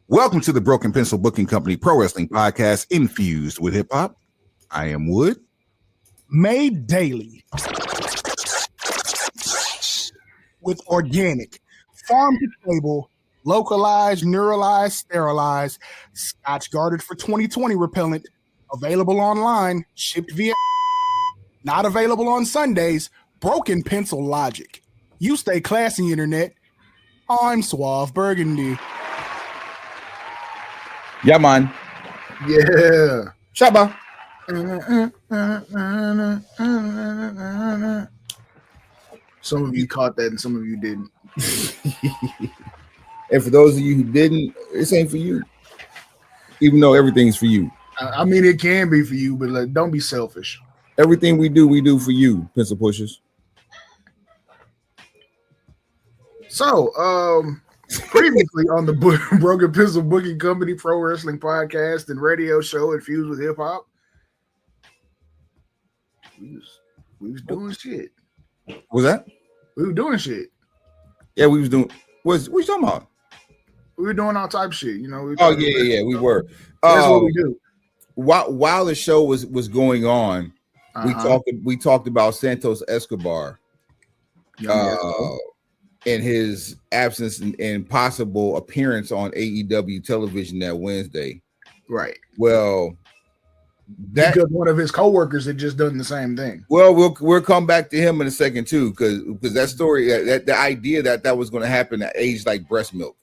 Welcome to the Broken Pencil Booking Company Pro Wrestling Podcast, infused with hip hop. I am Wood. Made daily with organic, farm to table, localized, neuralized, sterilized, Scotch guarded for 2020 repellent, available online, shipped via, not available on Sundays, Broken Pencil Logic. You stay classy, internet. I'm Suave Burgundy. Yeah, man. Yeah. Shabba. Some of you caught that and some of you didn't. And for those of you who didn't, this ain't for you. Even though everything's for you. I mean, it can be for you, but like, don't be selfish. Everything we do for you, pencil pushers. So, previously on the Broken Pencil Booking Company Pro Wrestling Podcast and radio show infused with hip hop, we was doing shit. Was that? We were doing shit. Yeah, we was doing. What you talking about? We were doing all type of shit, you know. We were. That's what we do. While the show was going on, we talked about Santos Escobar. And his absence and possible appearance on AEW television that Wednesday. Right. Well, because one of his coworkers had just done the same thing. Well, we'll come back to him in a second too, because that story, that the idea that was going to happen at age like breast milk.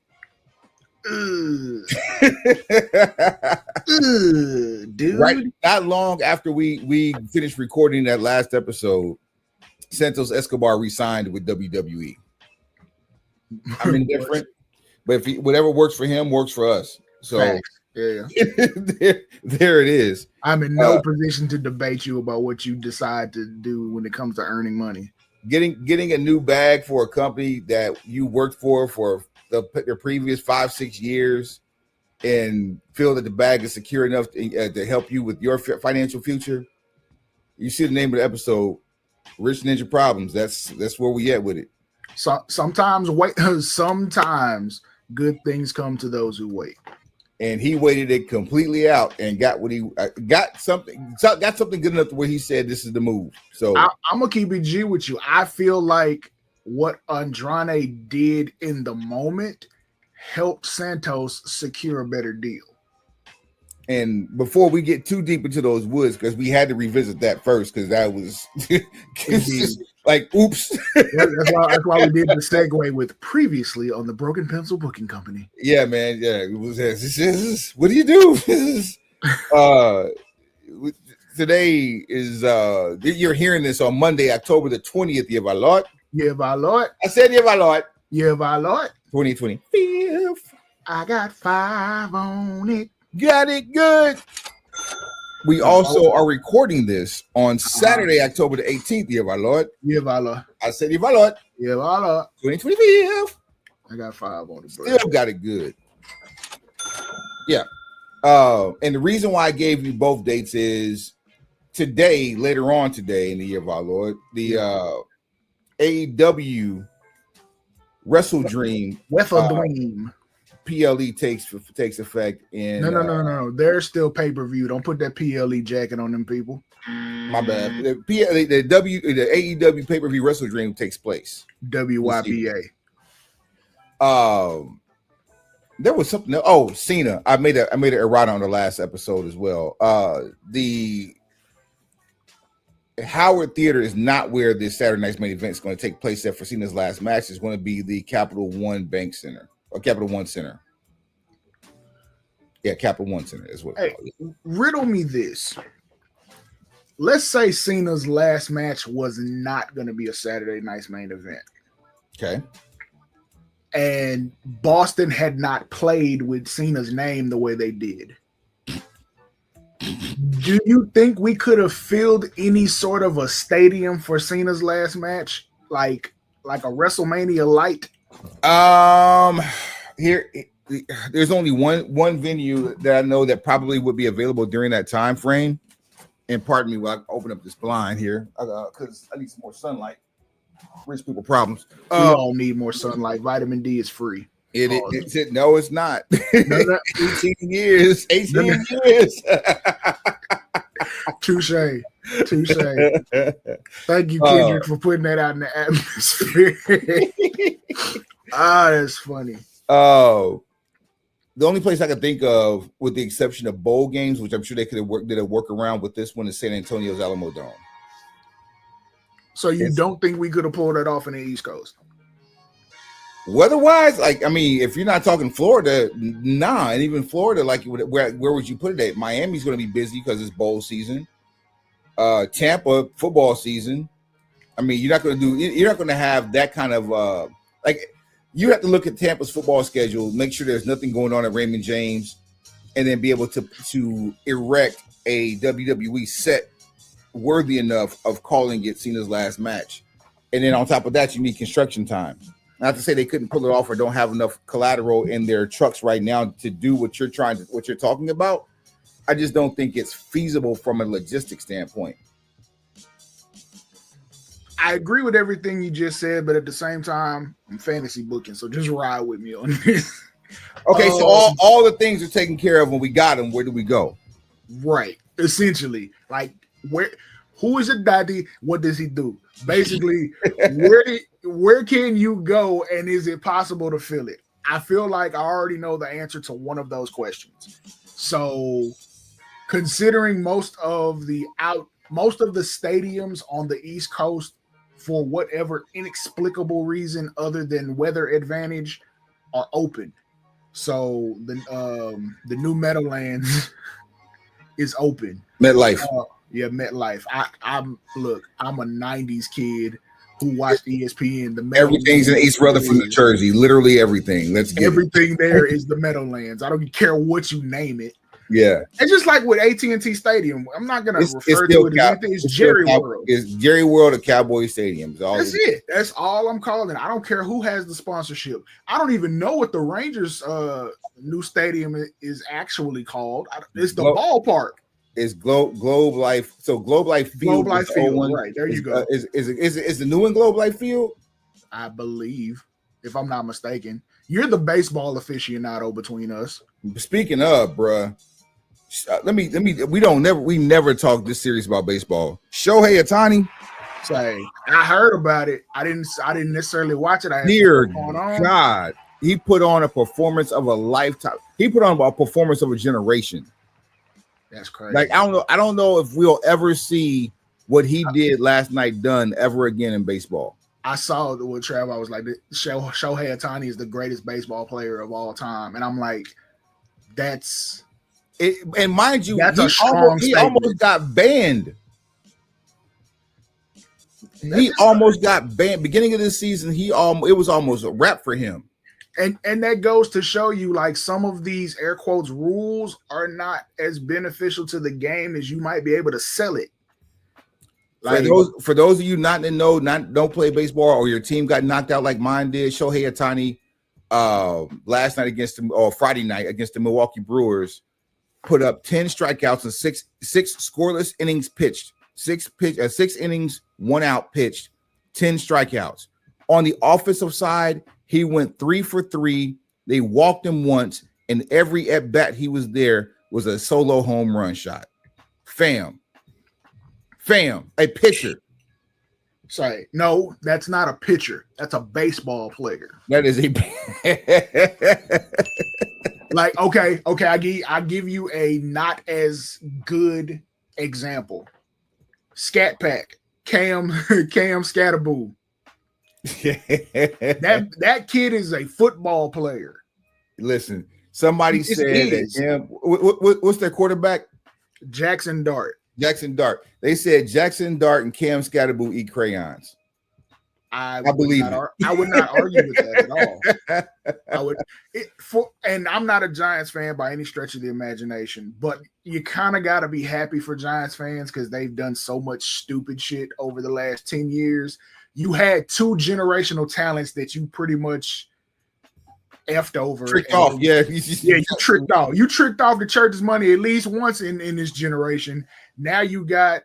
Dude. Right. Not long after we finished recording that last episode, Santos Escobar re-signed with WWE. I mean, different, but if whatever works for him works for us. So yeah, there it is. I'm in no position to debate you about what you decide to do when it comes to earning money. Getting a new bag for a company that you worked for the previous 5-6 years, and feel that the bag is secure enough to help you with your financial future. You see the name of the episode, Rich Ninja Problems. That's where we at with it. So sometimes good things come to those who wait. And he waited it completely out and got what he got something good enough to where he said this is the move. So I'm gonna keep it G with you. I feel like what Andrade did in the moment helped Santos secure a better deal. And before we get too deep into those woods, because we had to revisit that first, because that was like, oops. That's why we did the segue with previously on the Broken Pencil Booking Company. Yeah, man. Yeah, it was. What do you do? Today is you're hearing this on Monday, October the 20th. Year of our Lord. Year of our Lord. I said year of our Lord. Year of our Lord. 2020. I got 5 on it. Got it good. We also are recording this on Saturday, October the 18th, year of our Lord. Year of our Lord. I said year of our Lord. Year of our Lord. 2025. I got 5 on it, bro. Still got it good. Yeah. And the reason why I gave you both dates is today, later on today in the year of our Lord, the AEW WrestleDream. PLE takes effect in no. They're still pay-per-view. Don't put that PLE jacket on them people. My bad. The AEW pay-per-view WrestleDream takes place. WYPA. There was something. Oh, Cena. I made an errata on the last episode as well. The Howard Theater is not where this Saturday night's main event is going to take place. There for Cena's last match is going to be the Capital One Bank Center. Or Capital One Center. Yeah, Capital One Center is what. Hey, riddle me this. Let's say Cena's last match was not going to be a Saturday night's main event. Okay. And Boston had not played with Cena's name the way they did. Do you think we could have filled any sort of a stadium for Cena's last match? Like a WrestleMania light? Here there's only one venue that I know that probably would be available during that time frame. And pardon me while I open up this blind here, because I need some more sunlight. Rich people problems. We all need more sunlight. Vitamin D is free. No, it's not. No. 18 years. 18 years. Touche. Thank you, Kendrick, for putting that out in the atmosphere. That's funny. The only place I can think of, with the exception of bowl games, which I'm sure they could have did a workaround with this one, is San Antonio's Alamo Dome. So don't think we could have pulled that off in the East Coast? Weather-wise, if you're not talking Florida, nah, and even Florida, where would you put it at? Miami's going to be busy because it's bowl season. Tampa, football season. You're not going to have that kind of you have to look at Tampa's football schedule, make sure there's nothing going on at Raymond James, and then be able to erect a WWE set worthy enough of calling it Cena's last match. And then on top of that, you need construction time. Not to say they couldn't pull it off or don't have enough collateral in their trucks right now to do what you're talking about. I just don't think it's feasible from a logistics standpoint. I agree with everything you just said, but at the same time, I'm fantasy booking, so just ride with me on this. Okay, so all the things are taken care of when we got them. Where do we go? Right, essentially, who is it, daddy? What does he do? Basically, where can you go, and is it possible to fill it? I feel like I already know the answer to one of those questions. So, considering most of the stadiums on the East Coast, for whatever inexplicable reason other than weather advantage, are open. So the new Meadowlands is open. MetLife. MetLife. I'm a 90s kid who watched ESPN. Everything's in East Rutherford, New Jersey. Literally everything. Everything there is the Meadowlands. I don't care what you name it. Yeah, it's just like with AT&T Stadium. I'm not gonna refer to it as anything. It's Jerry World. It's Jerry World of Cowboy Stadium. That's it. That's all I'm calling it. I don't care who has the sponsorship. I don't even know what the Rangers' new stadium is actually called. It's the ballpark. It's Globe Life. So Globe Life Field. Globe Life Field. Right there, you go. Is the new one Globe Life Field? I believe, if I'm not mistaken. You're the baseball aficionado between us. Speaking of, bruh. We never talk this serious about baseball. Shohei Ohtani. Say, I heard about it. I didn't necessarily watch it. Dear God, he put on a performance of a lifetime. He put on a performance of a generation. That's crazy. I don't know if we'll ever see what he did last night done ever again in baseball. I saw it with Trav. I was like, Shohei Ohtani is the greatest baseball player of all time, and I'm like, that's. And mind you, he almost got banned. He almost got banned. Beginning of this season, it was almost a wrap for him. And that goes to show you, like, some of these air quotes rules are not as beneficial to the game as you might be able to sell it. Like, for those of you not in the know, don't play baseball, or your team got knocked out like mine did, Shohei Ohtani last night Friday night against the Milwaukee Brewers, put up 10 strikeouts and six scoreless innings pitched. 6 innings, 1 out pitched, 10 strikeouts. On the offensive side, he went 3 for 3. They walked him once, and every at bat he was there was a solo home run shot. Fam, a pitcher. Sorry, no, that's not a pitcher. That's a baseball player. That is like, okay. I give you a not as good example. Scat Pack, Cam Scatterboo. that kid is a football player. Listen, somebody said that. What's their quarterback? Jackson Dart. They said Jackson Dart and Cam Scatterboo eat crayons. I believe I would not argue with that at all. And I'm not a Giants fan by any stretch of the imagination, but you kind of got to be happy for Giants fans because they've done so much stupid shit over the last 10 years. You had 2 generational talents that you pretty much effed over. Tricked off. Yeah, you tricked off. You tricked off the church's money at least once in this generation. Now you got.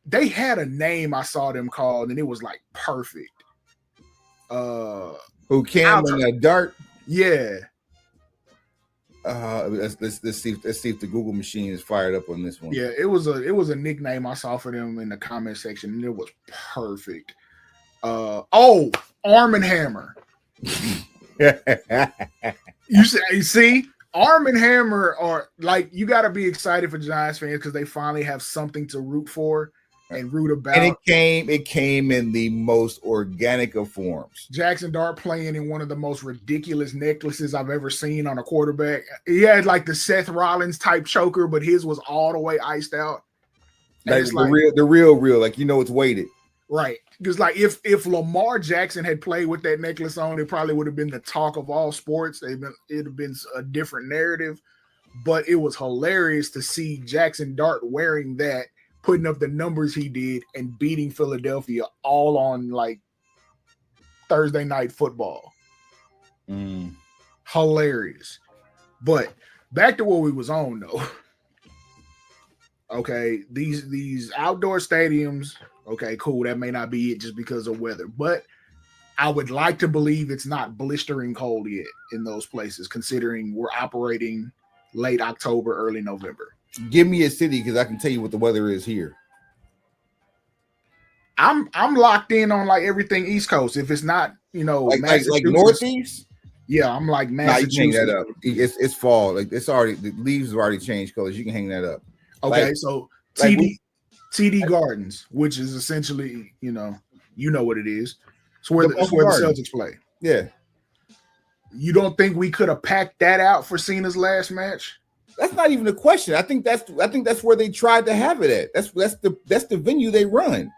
They had a name I saw them called, and it was like perfect. Who Cam and Dart? Yeah. Let's see if the Google machine is fired up on this one. Yeah, it was a nickname I saw for them in the comment section, and it was perfect. Arm and Hammer. You see, Arm and Hammer are like, you got to be excited for Giants fans because they finally have something to root for and root about. And it came in the most organic of forms. Jackson Dart playing in one of the most ridiculous necklaces I've ever seen on a quarterback. He had like the Seth Rollins type choker, but his was all the way iced out. Like the real, like, it's weighted. Right. Because like if Lamar Jackson had played with that necklace on, it probably would have been the talk of all sports. It'd have been a different narrative. But it was hilarious to see Jackson Dart wearing that, putting up the numbers he did, and beating Philadelphia all on like Thursday Night Football. Hilarious. But back to what we was on though. Okay, these outdoor stadiums, okay, cool. That may not be it just because of weather, but I would like to believe it's not blistering cold yet in those places, considering we're operating late October, early November. Give me a city because I can tell you what the weather is here. I'm locked in on like everything East Coast. If it's not, like Northeast. Yeah, I'm like Massachusetts. Nah, you can hang that up. It's fall. Like it's already, the leaves have already changed colors. You can hang that up. Okay, so TD Gardens, which is essentially, you know what it is. It's where the Celtics play. Yeah. You don't think we could have packed that out for Cena's last match? That's not even a question. I think that's where they tried to have it at. That's the venue they run.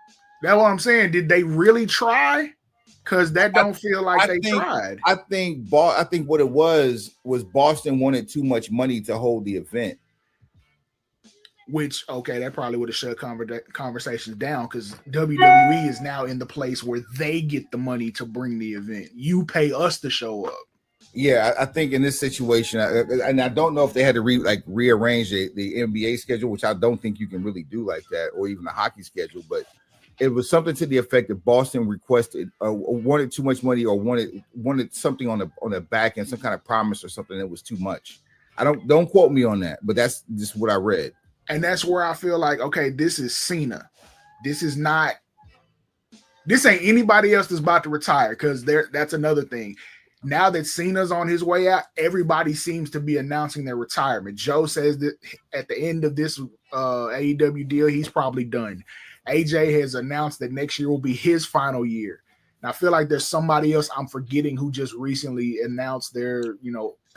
That's what I'm saying. Did they really try? Because that don't feel like they tried. I think what it was Boston wanted too much money to hold the event. Which, okay, that probably would have shut conversations down because WWE is now in the place where they get the money to bring the event. You pay us to show up. Yeah, I think in this situation, and I don't know if they had to rearrange the NBA schedule, which I don't think you can really do like that, or even the hockey schedule. But it was something to the effect that Boston requested, wanted too much money, or wanted something on the back end, some kind of promise or something that was too much. Don't quote me on that, but that's just what I read. And that's where I feel like, okay, this is Cena. This ain't anybody else that's about to retire, because that's another thing. Now that Cena's on his way out, everybody seems to be announcing their retirement. Joe says that at the end of this AEW deal, he's probably done. AJ has announced that next year will be his final year. And I feel like there's somebody else I'm forgetting who just recently announced their,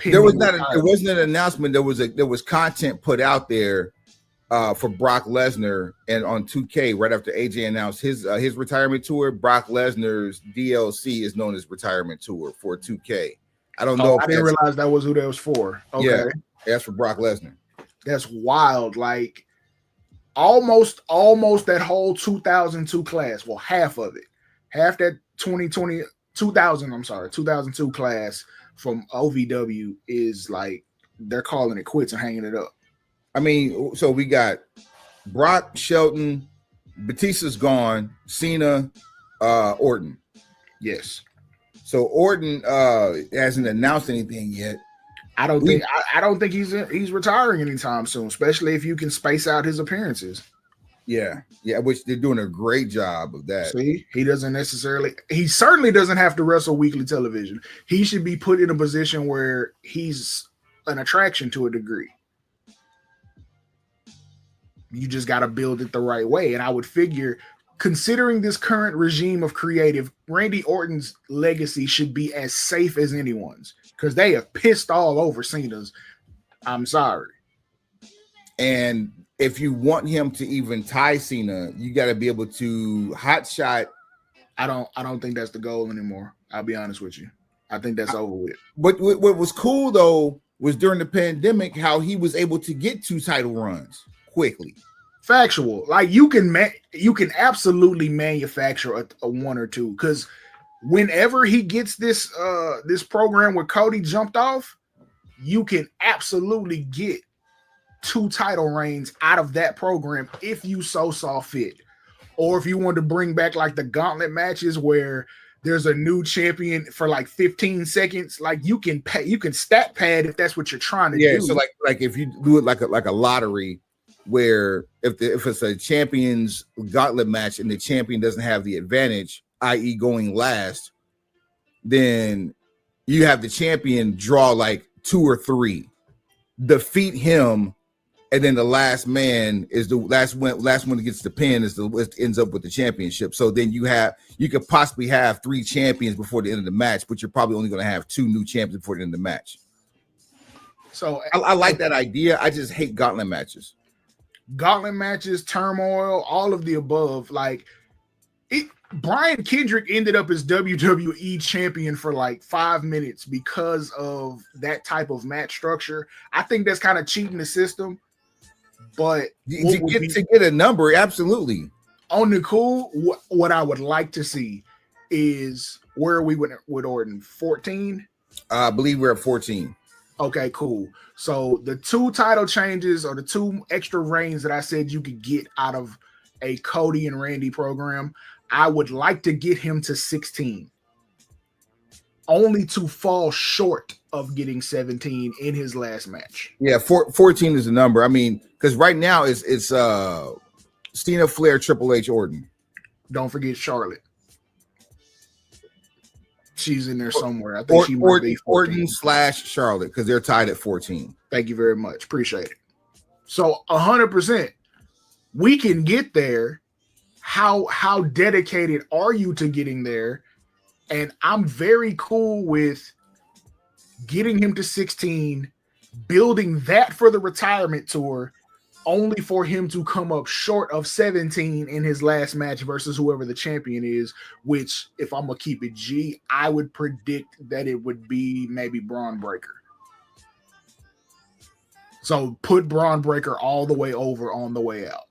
there wasn't an announcement. There was content put out there for Brock Lesnar, and on 2K right after AJ announced his retirement tour, Brock Lesnar's DLC is known as retirement tour for 2K. I don't know. I didn't realize that was who that was for. Okay, yeah, that's for Brock Lesnar. That's wild. Like almost that whole 2002 class. Well, half of it, half that 2002 class from OVW is like they're calling it quits and hanging it up. I mean, so we got Brock, Shelton, Batista's gone, Cena, Orton. Yes. So Orton hasn't announced anything yet. I don't think he's retiring anytime soon, especially if you can space out his appearances. Yeah, which they're doing a great job of that. See, he certainly doesn't have to wrestle weekly television. He should be put in a position where he's an attraction to a degree. You just got to build it the right way. And I would figure, considering this current regime of creative, Randy Orton's legacy should be as safe as anyone's, because they have pissed all over Cena's. I'm sorry. And if you want him to even tie Cena, you got to be able to hot shot. I don't think that's the goal anymore. I'll be honest with you. I think that's over with. But what was cool though was during the pandemic how he was able to get 2 title runs quickly. Factual. Like you can absolutely manufacture a 1 or 2, because whenever he gets this program where Cody jumped off, you can absolutely get 2 title reigns out of that program if you so saw fit. Or if you want to bring back like the gauntlet matches where there's a new champion for like 15 seconds. Like you can stat pad if that's what you're trying to do. Yeah, so like if you do it like a lottery, where if it's a champions gauntlet match and the champion doesn't have the advantage, i.e., going last, then you have the champion draw like 2 or 3, defeat him, and then the last man is the last one that gets the pin ends up with the championship. So then you could possibly have 3 champions before the end of the match, but you're probably only going to have 2 new champions before the end of the match. So I like that idea. I just hate gauntlet matches. Gauntlet matches, turmoil, all of the above. Like Brian Kendrick ended up as WWE champion for like 5 minutes because of that type of match structure. I think that's kind of cheating the system. But to get a number, absolutely. On the cool, what I would like to see is where are we with Orton? 14? I believe we're at 14. Okay, cool. So the 2 title changes or the 2 extra reigns that I said you could get out of a Cody and Randy program, I would like to get him to 16. Only to fall short of getting 17 in his last match. Yeah, 14 is the number. I mean, because right now it's Cena, Flair, Triple H, Orton. Don't forget Charlotte. She's in there somewhere. I think she might be 14. Orton / Charlotte, because they're tied at 14. Thank you very much. Appreciate it. So 100%, we can get there. How dedicated are you to getting there? And I'm very cool with getting him to 16, building that for the retirement tour, only for him to come up short of 17 in his last match versus whoever the champion is, which, if I'm going to keep it G, I would predict that it would be maybe Braun Breaker. So put Braun Breaker all the way over on the way out.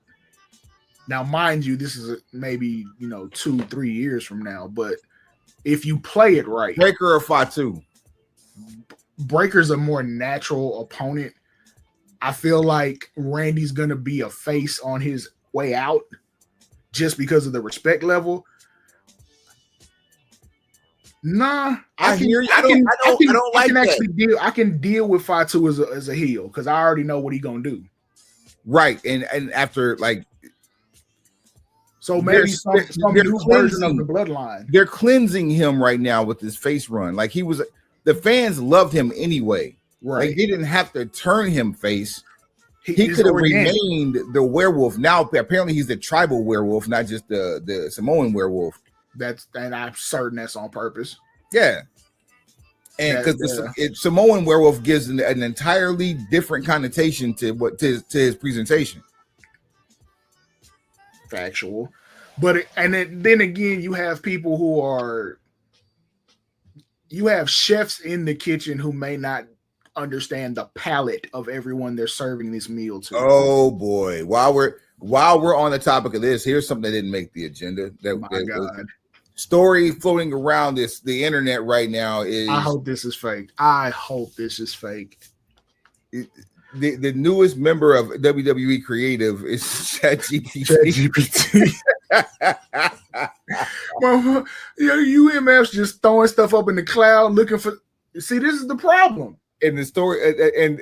Now, mind you, this is maybe, 2-3 years from now, but if you play it right. Breaker or Fatu? Breaker's a more natural opponent. I feel like Randy's going to be a face on his way out just because of the respect level. Nah, I don't like that. I can deal with Fatu as a heel because I already know what he's going to do. Right. And after like, so maybe some new version of the bloodline. They're cleansing him right now with his face run. Like the fans loved him anyway. Right. Like they didn't have to turn him face. He could have remained the werewolf. Now apparently he's the tribal werewolf, not just the Samoan werewolf. And I'm certain that's on purpose. Yeah. And because Samoan werewolf gives an entirely different connotation to his presentation. Factual. But then again, you have people you have chefs in the kitchen who may not understand the palate of everyone they're serving this meal to. Oh boy. While we're on the topic of this, here's something that didn't make the agenda. God. Story floating around the internet right now is I hope this is fake. The newest member of WWE Creative is ChatGPT. Well, UMF's just throwing stuff up in the cloud looking for. See, this is the problem. And the story, and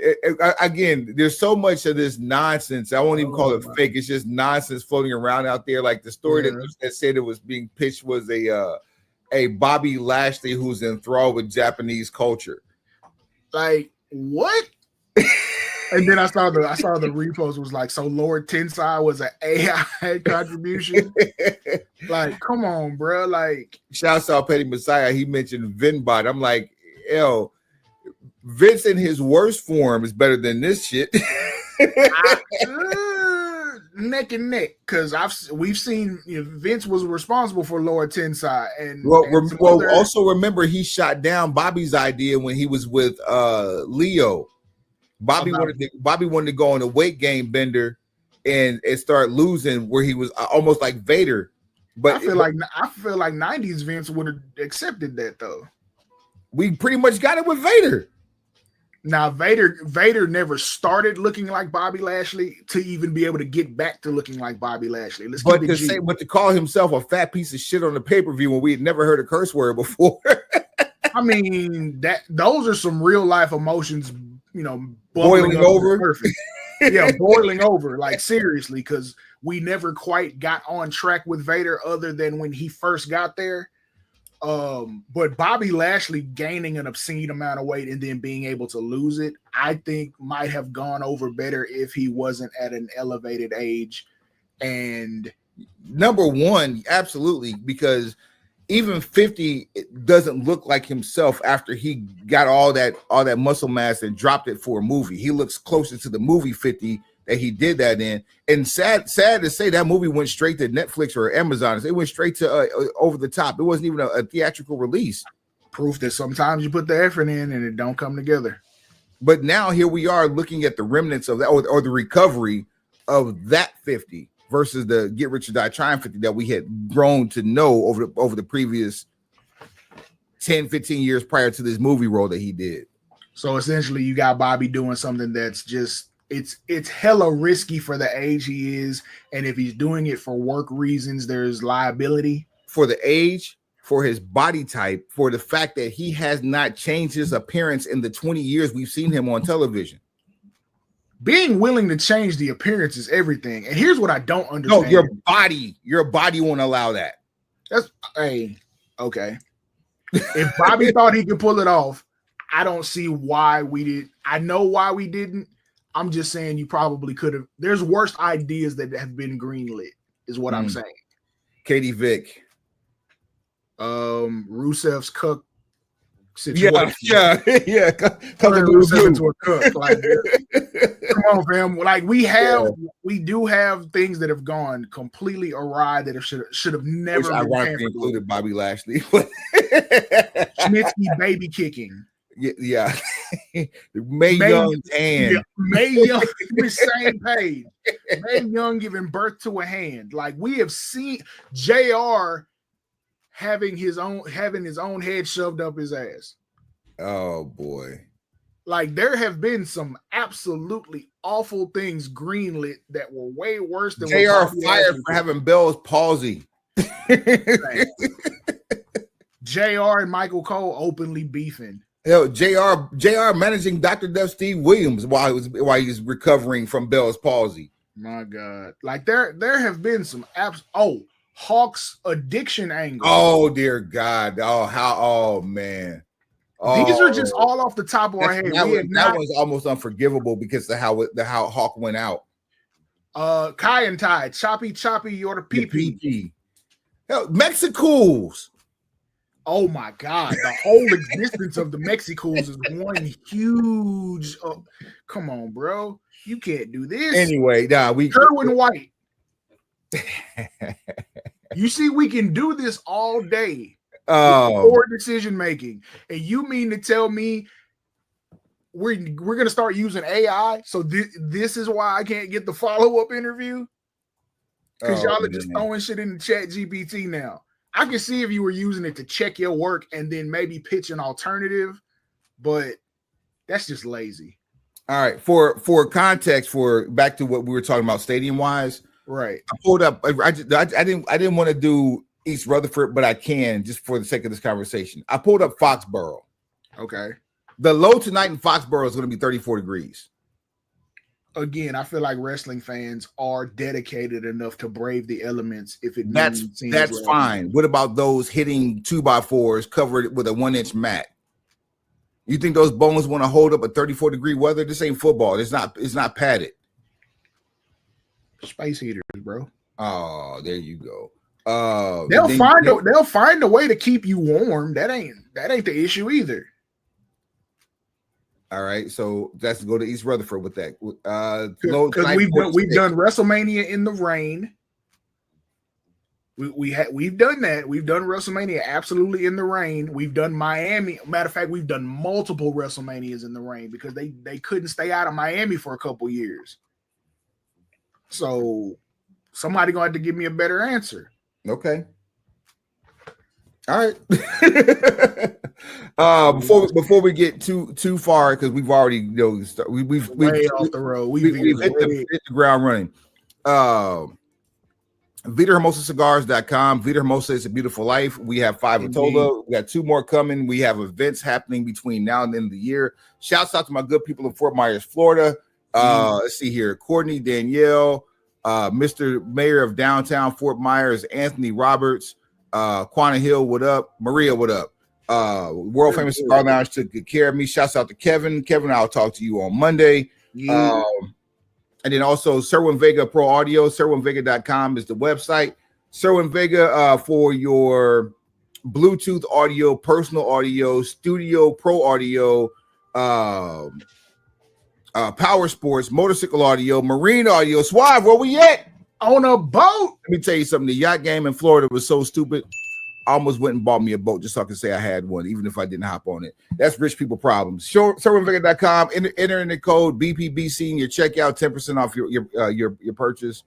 again, there's so much of this nonsense. I won't even call it fake. It's just nonsense floating around out there. Like the story that said it was being pitched was a Bobby Lashley who's enthralled with Japanese culture. Like what? And then I saw the repost was like, so Lord Tensai was an AI contribution. Like, come on, bro. Like, shouts out Petty Messiah. He mentioned Vinbot. I'm like, Vince in his worst form is better than this shit. Neck and neck, because we've seen Vince was responsible for Lord Tensai, and also remember he shot down Bobby's idea when he was with Leo. Bobby wanted to go on a weight gain bender and start losing where he was almost like Vader. But I feel like 90s Vince would have accepted that though. We pretty much got it with Vader. Now Vader never started looking like Bobby Lashley to even be able to get back to looking like Bobby Lashley. But to call himself a fat piece of shit on the pay-per-view when we had never heard a curse word before. I mean, those are some real life emotions, boiling over. Perfect. Yeah, boiling over, like seriously, because we never quite got on track with Vader other than when he first got there. But Bobby Lashley gaining an obscene amount of weight and then being able to lose it, I think might have gone over better if he wasn't at an elevated age. And number one, absolutely, because even 50 doesn't look like himself after he got all that muscle mass and dropped it for a movie. He looks closer to the movie 50 that he did that in. And sad to say that movie went straight to Netflix or Amazon. It went straight to over the top. It wasn't even a theatrical release. Proof that sometimes you put the effort in and it don't come together. But now here we are looking at the remnants of that or the recovery of that 50 versus the Get Rich or Die Trying 50 that we had grown to know over the previous 10, 15 years prior to this movie role that he did. So essentially you got Bobby doing something that's just it's hella risky for the age he is, and if he's doing it for work reasons, there's liability. For the age, for his body type, for the fact that he has not changed his appearance in the 20 years we've seen him on television. Being willing to change the appearance is everything. And here's what I don't understand. No, your body won't allow that. That's okay. If Bobby thought he could pull it off, I don't see why we did. I know why we didn't. I'm just saying you probably could have. There's worse ideas that have been greenlit, is what I'm saying. Katie Vick. Rusev's cook situation. Yeah. Turn Rusev into a cook. Like, come on, fam. Like we do have things that have gone completely awry that should have never been ironically included Bobby Lashley. Schmitsky baby kicking. Yeah. May Young and May Young, the same page. May Young giving birth to a hand. Like we have seen JR having his own head shoved up his ass. Oh boy. Like there have been some absolutely awful things greenlit that were way worse than JR fired for having Bell's palsy. JR and Michael Cole openly beefing. JR managing Dr. Death Steve Williams while he was recovering from Bell's palsy. My God. Like there have been some Hawk's addiction angle. Oh dear God. Oh man. These are just all off the top of our head. That was almost unforgivable because of how Hawk went out. Kai and Ty, choppy, you're the PP. Hell, Mexicools. Oh my God, the whole existence of the Mexicools is one huge. Come on, bro, you can't do this. Anyway, Kerwin White. You see, we can do this all day. Poor decision making, and you mean to tell me we're gonna start using AI? So this is why I can't get the follow-up interview because y'all are just throwing shit in the chat GPT now. I can see if you were using it to check your work and then maybe pitch an alternative, but that's just lazy. All right, for context, back to what we were talking about stadium wise, right? I pulled up. I didn't want to do East Rutherford, but I can just for the sake of this conversation. I pulled up Foxborough. Okay. The low tonight in Foxborough is going to be 34 degrees. Again, I feel like wrestling fans are dedicated enough to brave the elements. If it that's fine. What about those hitting 2x4s covered with a 1-inch mat? You think those bones want to hold up a 34-degree weather? This ain't football. It's not padded. Space heaters, bro. Oh, there you go. They'll find a way to keep you warm. That ain't the issue either. All right, so let's go to East Rutherford with that. Because we've done WrestleMania in the rain. We've done that. We've done WrestleMania absolutely in the rain. We've done Miami. Matter of fact, we've done multiple WrestleManias in the rain because they couldn't stay out of Miami for a couple years. So somebody gonna have to give me a better answer. Okay. All right. Before we get too far, because we've already we've off the road. We've hit the ground running. VitaHermosaCigars.com. Vita Hermosa is a beautiful life. We have 5 Atola. We got 2 more coming. We have events happening between now and the end of the year. Shouts out to my good people in Fort Myers, Florida. Let's see here. Courtney, Danielle, Mr. Mayor of downtown Fort Myers, Anthony Roberts, Quanah Hill, what up? Maria, what up? World Famous Cigar Lounge took good care of me. Shouts out to Kevin. Kevin, I'll talk to you on Monday. And then also Serwin Vega Pro Audio. SerwinVega.com is the website. Serwin Vega for your Bluetooth audio, personal audio, studio pro audio, power sports, motorcycle audio, marine audio. Suave, where we at? On a boat. Let me tell you something. The yacht game in Florida was so stupid. I almost went and bought me a boat just so I could say I had one, even if I didn't hop on it. That's rich people problems. SerwinVega.com. Enter in the code BPBC in your checkout, 10% off your purchase.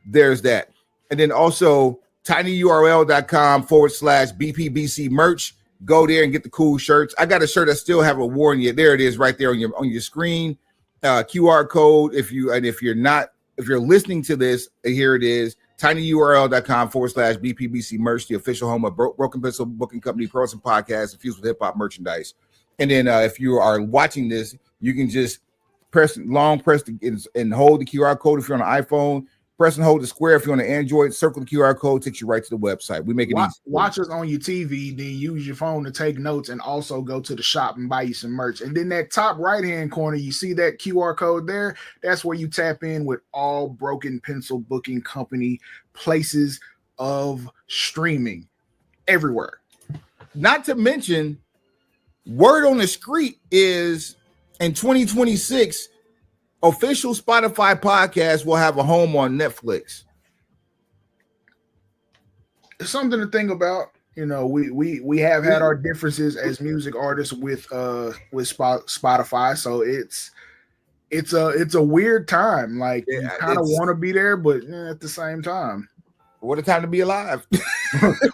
There's that. And then also tinyurl.com/BPBC merch. Go there and get the cool shirts. I got a shirt I still haven't worn yet. There it is right there on your screen. QR code. If you're listening to this, here it is. tinyurl.com/BPBC merch, the official home of Broken Pencil Booking Company, Pros and Podcasts, infused with hip hop merchandise. And then if you are watching this, you can just press and hold the QR code if you're on an iPhone. Press and hold the square if you're on an Android. Circle the QR code, takes you right to the website. We make it easy. Watch us on your TV, then use your phone to take notes and also go to the shop and buy you some merch. And then that top right-hand corner, you see that QR code there? That's where you tap in with all Broken Pencil Booking Company places of streaming everywhere. Not to mention, word on the street is in 2026, official Spotify podcast will have a home on Netflix. It's something to think about. You know, we have had our differences as music artists with Spotify, so it's a weird time. Like you kind of want to be there, but at the same time, what a time to be alive!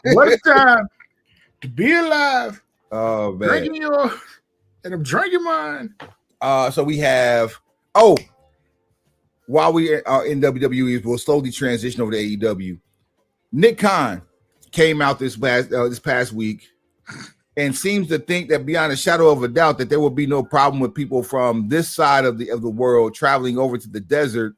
What a time to be alive! Oh man, and I'm drinking mine. So we have. While we are in WWE, we'll slowly transition over to AEW. Nick Khan came out this past week and seems to think that beyond a shadow of a doubt that there will be no problem with people from this side of the world traveling over to the desert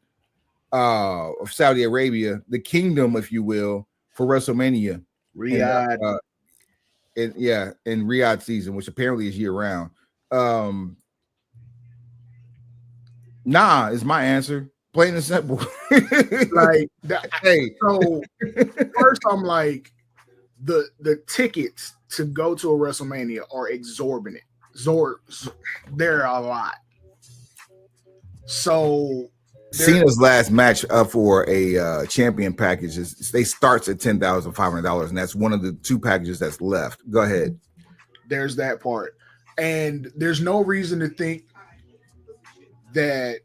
of Saudi Arabia, the kingdom, if you will, for WrestleMania. Riyadh. In Riyadh season, which apparently is year round. Nah, is my answer. Plain and simple. Like that, hey. So first, I'm like, the tickets to go to a WrestleMania are exorbitant. They're a lot. So Cena's last match for a champion package starts at $10,500, and that's one of the 2 packages that's left. Go ahead. There's that part, and there's no reason to think that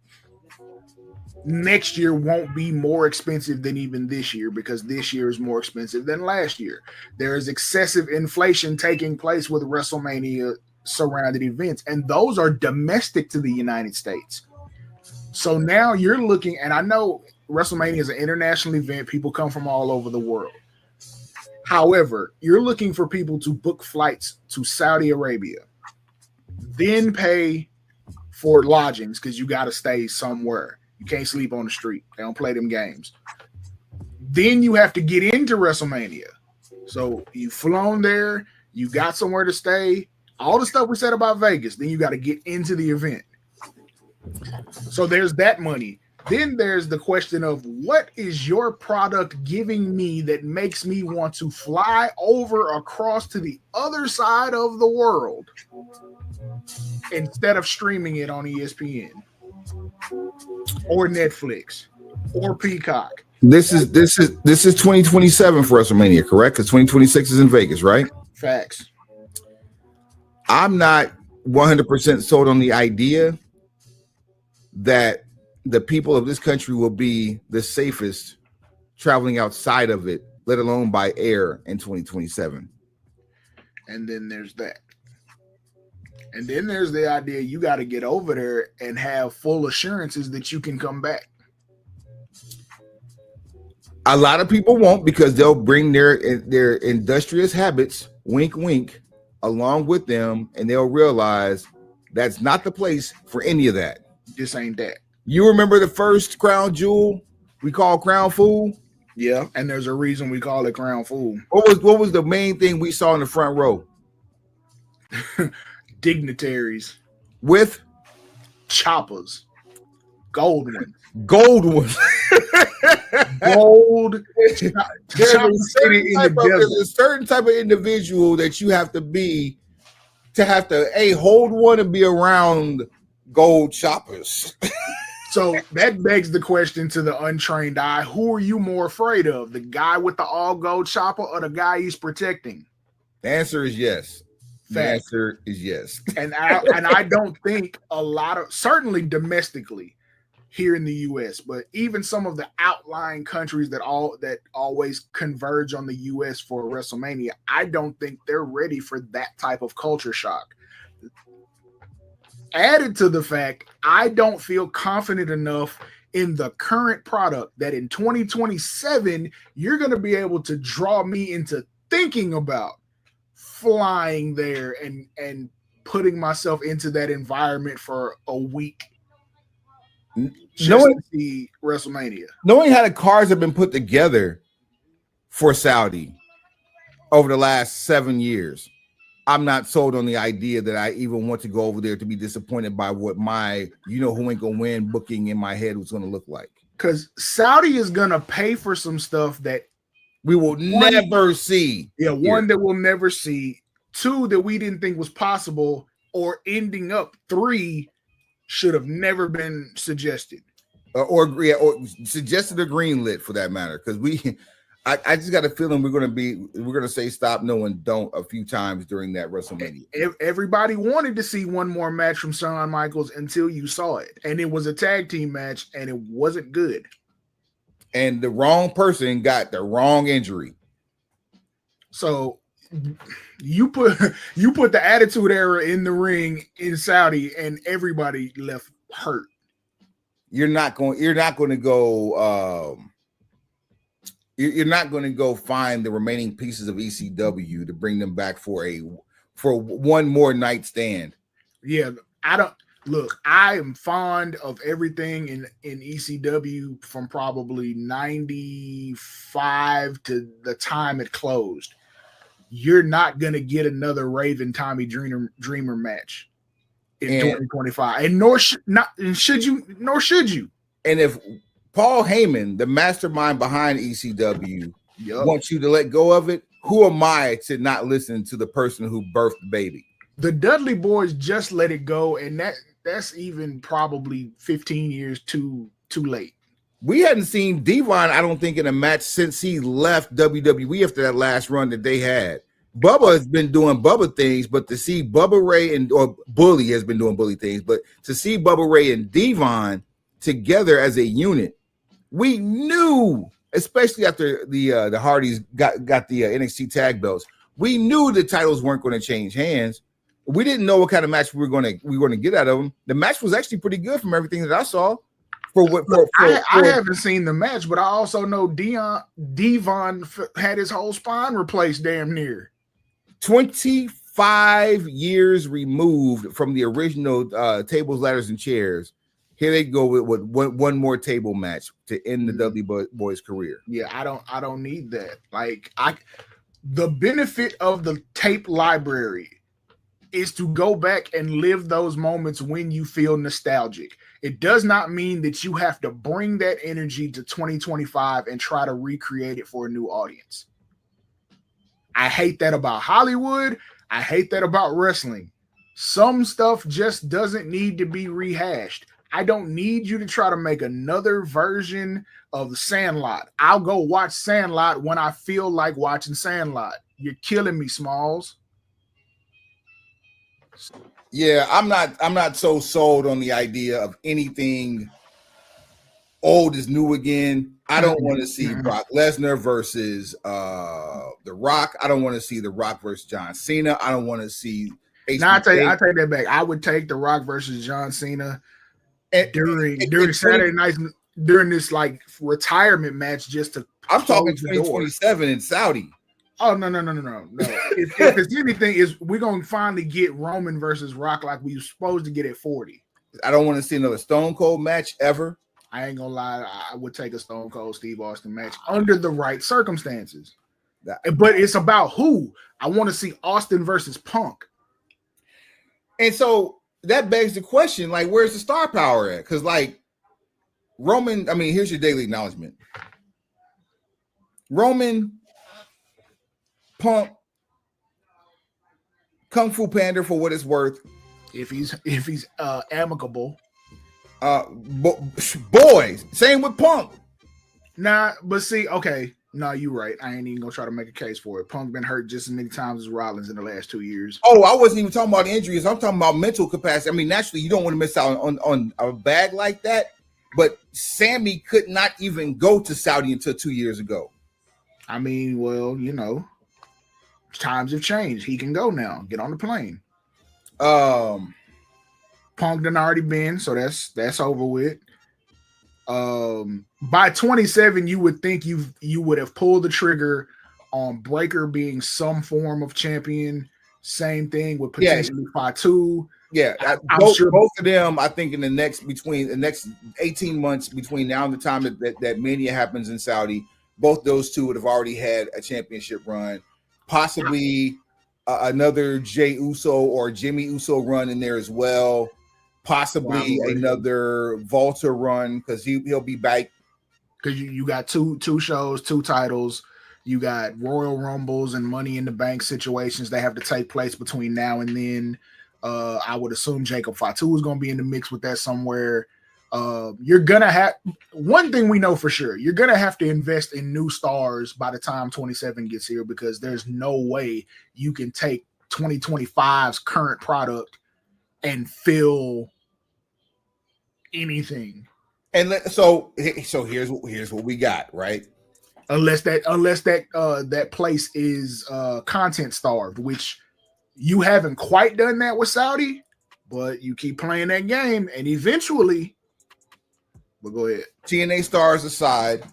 next year won't be more expensive than even this year, because this year is more expensive than last year. There is excessive inflation taking place with WrestleMania surrounded events, and those are domestic to the United States. So now you're looking, and I know WrestleMania is an international event. People come from all over the world. However, you're looking for people to book flights to Saudi Arabia, then pay for lodgings because you got to stay somewhere. You can't sleep on the street. They don't play them games. Then you have to get into WrestleMania. So you've flown there. You got somewhere to stay. All the stuff we said about Vegas. Then you got to get into the event. So there's that money. Then there's the question of what is your product giving me that makes me want to fly over across to the other side of the world instead of streaming it on ESPN or Netflix or Peacock. This is 2027 for WrestleMania, correct? Because 2026 is in Vegas, right? Facts. I'm not 100% sold on the idea that the people of this country will be the safest traveling outside of it, let alone by air in 2027. And then there's that. And then there's the idea you got to get over there and have full assurances that you can come back. A lot of people won't, because they'll bring their industrious habits, wink, wink, along with them, and they'll realize that's not the place for any of that. This ain't that. You remember the first Crown Jewel we call Crown Fool? Yeah, and there's a reason we call it Crown Fool. What was the main thing we saw in the front row? Dignitaries with choppers, gold ones. Gold ones. Gold. There's a certain type of individual that you have to be to have to hold one and be around gold choppers. So that begs the question to the untrained eye: who are you more afraid of, the guy with the all gold chopper or the guy he's protecting? The answer is yes. The answer is yes. And I don't think a lot of, certainly domestically here in the US, but even some of the outlying countries that always converge on the US for WrestleMania, I don't think they're ready for that type of culture shock. Added to the fact, I don't feel confident enough in the current product that in 2027 you're going to be able to draw me into thinking about flying there and putting myself into that environment for a week. Knowing the WrestleMania, knowing how the cards have been put together for Saudi over the last 7 years, I'm not sold on the idea that I even want to go over there to be disappointed by what my who ain't gonna win booking in my head was gonna look like. Because Saudi is gonna pay for some stuff that we will never see. Yeah, one that we'll never see. Two that we didn't think was possible, or ending up. Three should have never been suggested. Or suggested or greenlit for that matter. Because I just got a feeling we're gonna say stop, no, and don't a few times during that WrestleMania. Everybody wanted to see one more match from Shawn Michaels until you saw it. And it was a tag team match, and it wasn't good. And the wrong person got the wrong injury. So you put the Attitude Era in the ring in Saudi, and everybody left hurt. You're not going to go. You're not going to go find the remaining pieces of ECW to bring them back for one more night stand. Yeah, I am fond of everything in ECW from probably 95 to the time it closed. You're not going to get another Raven Tommy Dreamer match in 2025, and nor should you. And if Paul Heyman, the mastermind behind ECW, wants you to let go of it, who am I to not listen to the person who birthed the baby? The Dudley Boys just let it go, and that's even probably 15 years too late. We hadn't seen Devon, I don't think, in a match since he left WWE after that last run that they had. Bubba has been doing Bubba things, but to see Bubba Ray or Bully has been doing Bully things, but to see Bubba Ray and Devon together as a unit, we knew, especially after the Hardys got the NXT tag belts, we knew the titles weren't going to change hands. We didn't know what kind of match we were going to get out of them. The match was actually pretty good from everything that I saw. I haven't seen the match, but I also know Devon had his whole spine replaced damn near. 25 years removed from the original tables, ladders, and chairs. Here they go with one more table match to end the Dudley Boys' career. Yeah, I don't need that. The benefit of the tape library is to go back and live those moments when you feel nostalgic. It does not mean that you have to bring that energy to 2025 and try to recreate it for a new audience. I hate that about Hollywood. I hate that about wrestling. Some stuff just doesn't need to be rehashed. I don't need you to try to make another version of Sandlot. I'll go watch Sandlot when I feel like watching Sandlot. You're killing me, Smalls. Yeah, I'm not so sold on the idea of anything old is new again. I don't want to see Brock Lesnar versus The Rock. I don't want to see The Rock versus John Cena. I don't want to see. No, I take that back. I would take The Rock versus John Cena during Saturday nights during this like retirement match just to. I'm talking 2027 in Saudi. Oh no! if it's anything, is we're gonna finally get Roman versus Rock like we were supposed to get at 40. I don't want to see another Stone Cold match ever. I ain't gonna lie, I would take a Stone Cold Steve Austin match under the right circumstances. But it's about who. I want to see Austin versus Punk. And so that begs the question, like, where's the star power at? Because, like, Roman, I mean, here's your daily acknowledgement. Roman, Punk, Kung Fu Panda for what it's worth. If he's amicable. Boys, same with Punk. Nah, but see, okay. No, you're right. I ain't even gonna try to make a case for it. Punk been hurt just as many times as Rollins in the last 2 years. Oh, I wasn't even talking about injuries. I'm talking about mental capacity. I mean, naturally, you don't want to miss out on a bag like that. But Sammy could not even go to Saudi until 2 years ago. I mean, well, times have changed. He can go now. Get on the plane. Punk done already been, so that's over with. By 27, you would think you would have pulled the trigger on Breaker being some form of champion. Same thing with potentially Fatu. Yeah, both of them. I think in the next 18 months between now and the time that Mania happens in Saudi, both those two would have already had a championship run, possibly another Jey Uso or Jimmy Uso run in there as well. Possibly another Volta run because he'll be back. Because you got two shows, 2 titles. You got Royal Rumbles and Money in the Bank situations that have to take place between now and then. I would assume Jacob Fatu is going to be in the mix with that somewhere. You're going to have one thing we know for sure. You're going to have to invest in new stars by the time 27 gets here because there's no way you can take 2025's current product and fill anything. And so here's what we got, right? Unless that place is content starved, which you haven't quite done that with Saudi, but you keep playing that game, and eventually. But go ahead. TNA stars aside,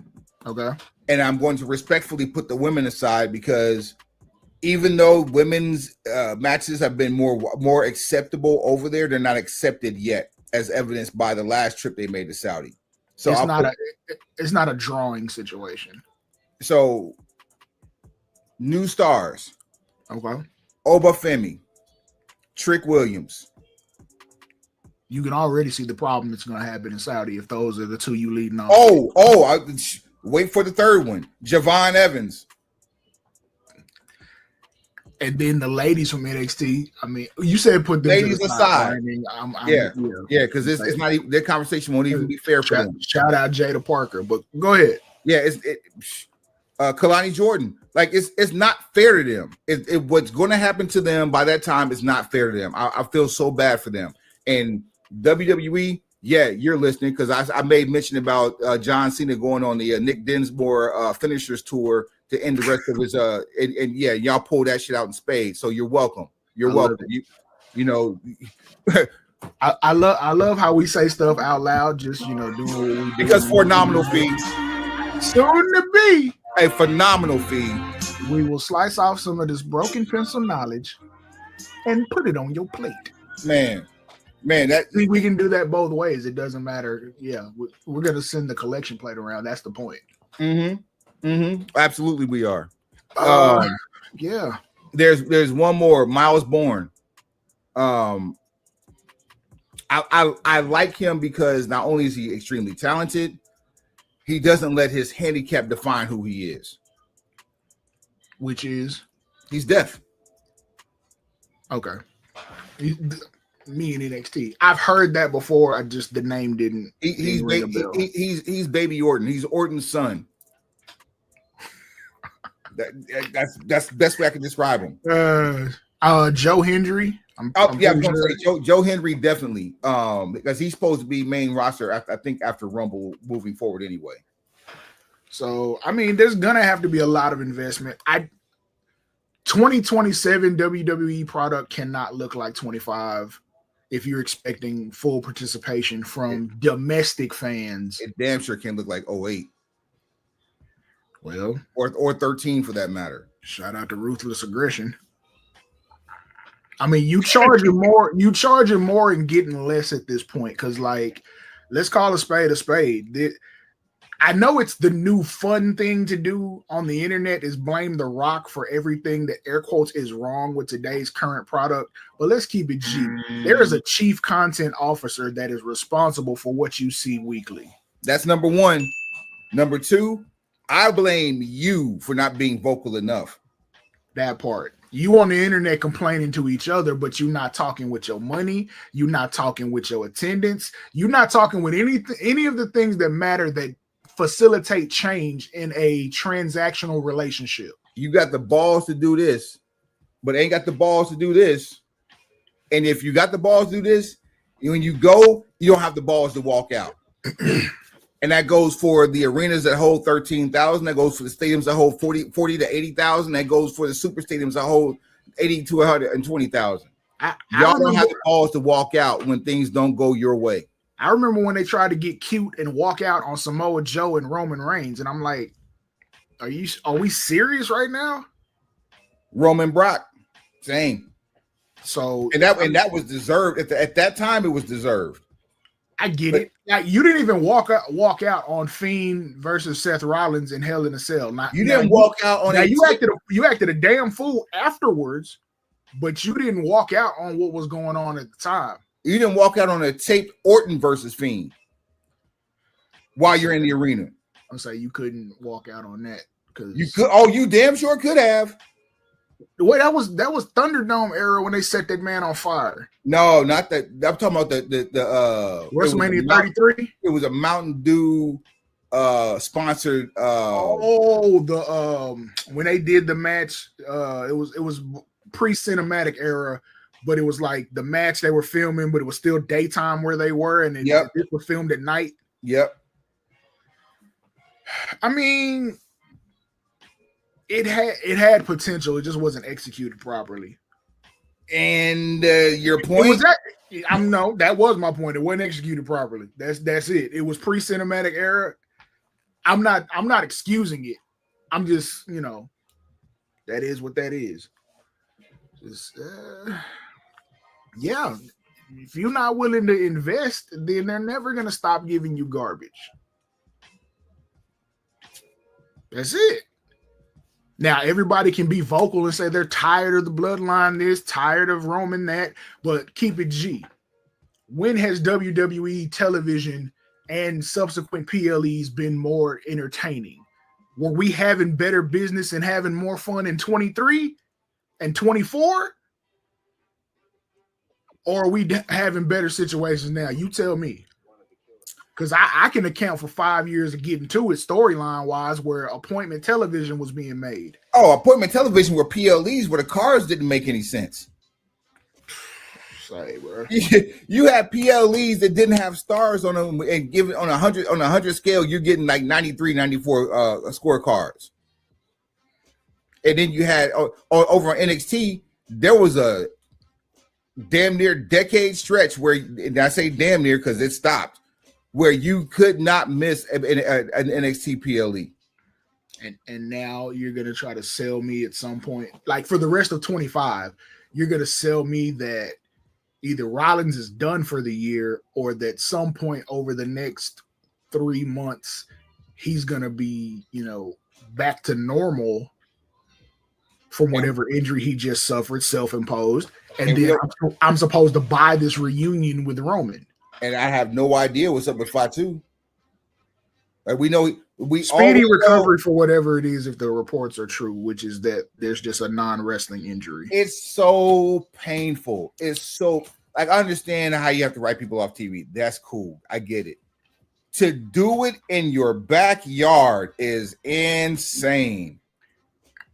okay, and I'm going to respectfully put the women aside because even though women's matches have been more acceptable over there, they're not accepted yet, as evidenced by the last trip they made to Saudi. So it's not a drawing situation. So new stars. Okay. Obafemi, Trick Williams. You can already see the problem that's going to happen in Saudi if those are the 2 you leading on. Wait for the third one. Javon Evans. And then the ladies from NXT. I mean, you said put them ladies to the aside. Yeah, because it's not even, their conversation won't even be fair for them. Shout out Jada Parker, but go ahead. Yeah, Kalani Jordan. Like it's not fair to them. What's going to happen to them by that time is not fair to them. I feel so bad for them. And WWE, yeah, you're listening because I made mention about John Cena going on the Nick Dinsmore finishers tour to end the rest of his and yeah, y'all pull that shit out in spades. So you're welcome. You're welcome. You know. I love how we say stuff out loud. Just doing what we do. Because for a nominal fee, soon to be. A phenomenal fee. We will slice off some of this broken pencil knowledge and put it on your plate. Man, that we can do that both ways. It doesn't matter. Yeah, we're gonna send the collection plate around. That's the point. Absolutely, we are. Yeah. There's one more. Miles Bourne. I like him because not only is he extremely talented, he doesn't let his handicap define who he is. Which is? He's deaf. Okay. Me and NXT. I've heard that before. The name didn't. He's Baby Orton. He's Orton's son. That's the best way I can describe him. Joe Hendry. I'm yeah, I'm pretty going to sure. say Joe Henry definitely, because he's supposed to be main roster. I think after Rumble moving forward anyway. So I mean, there's gonna have to be a lot of investment. 2027 WWE product cannot look like 25 if you're expecting full participation from domestic fans. It damn sure can look like 08. Well, or 13 for that matter. shout out to Ruthless Aggression. I mean, you charging more and getting less at this point because, like, let's call a spade a spade. I know it's the new fun thing to do on the internet is blame The Rock for everything that air quotes is wrong with today's current product, but let's keep it G. There is a chief content officer that is responsible for what you see weekly. That's number one. Number two, I blame you for not being vocal enough. That part. You on the internet complaining to each other, but you're not talking with your money. You're not talking with your attendance. You're not talking with any of the things that matter that facilitate change in a transactional relationship. You got the balls to do this, but ain't got the balls to do this. And if you got the balls to do this, when you go, you don't have the balls to walk out. And that goes for the arenas that hold 13,000. That goes for the stadiums that hold 40 to 80,000. That goes for the super stadiums that hold 80 to 120,000. Y'all don't have the balls to walk out when things don't go your way. I remember when they tried to get cute and walk out on Samoa Joe and Roman Reigns, and I'm like, are we serious right now? Roman Brock, same. So and that was deserved at that time. It was deserved. I get it. Like, you didn't even walk out on Fiend versus Seth Rollins in Hell in a Cell. You didn't walk out on. You acted a damn fool afterwards, but you didn't walk out on what was going on at the time. You didn't walk out on a taped Orton versus Fiend while you're in the arena. I'm saying you couldn't walk out on that because you could. Oh, you damn sure could have. Wait, that was Thunderdome era when they set that man on fire. No, not that. I'm talking about the WrestleMania 33. It was a Mountain Dew sponsored. When they did the match, it was pre-cinematic era, but it was like the match they were filming, but it was still daytime where they were, and it was filmed at night. Yep. I mean, it had potential. It just wasn't executed properly. And your point? That was my point. It wasn't executed properly. That's it. It was pre-cinematic era. I'm not excusing it. I'm just, that is what that is. Just yeah. If you're not willing to invest, then they're never gonna stop giving you garbage. That's it. Now, everybody can be vocal and say they're tired of the bloodline this, tired of Roman that, but keep it G. When has WWE television and subsequent PLEs been more entertaining? Were we having better business and having more fun in 23 and 24? Or are we having better situations now? You tell me. Because I can account for 5 years of getting to it storyline-wise where appointment television was being made. Oh, appointment television were PLEs where the cars didn't make any sense. Say, bro. You had PLEs that didn't have stars on them and give it on a 100 scale, you're getting like 93, 94 scorecards. And then you had over on NXT, there was a damn near decade stretch where, and I say damn near because it stopped, where you could not miss an NXT PLE. And now you're going to try to sell me at some point, like for the rest of 25, you're going to sell me that either Rollins is done for the year or that some point over the next 3 months, he's going to be, back to normal from whatever injury he just suffered, self-imposed. And then I'm supposed to buy this reunion with Roman. And I have no idea what's up with Fatu. Like we know speedy recovery for whatever it is if the reports are true, which is that there's just a non-wrestling injury. It's so painful. It's so I understand how you have to write people off TV. That's cool. I get it. To do it in your backyard is insane.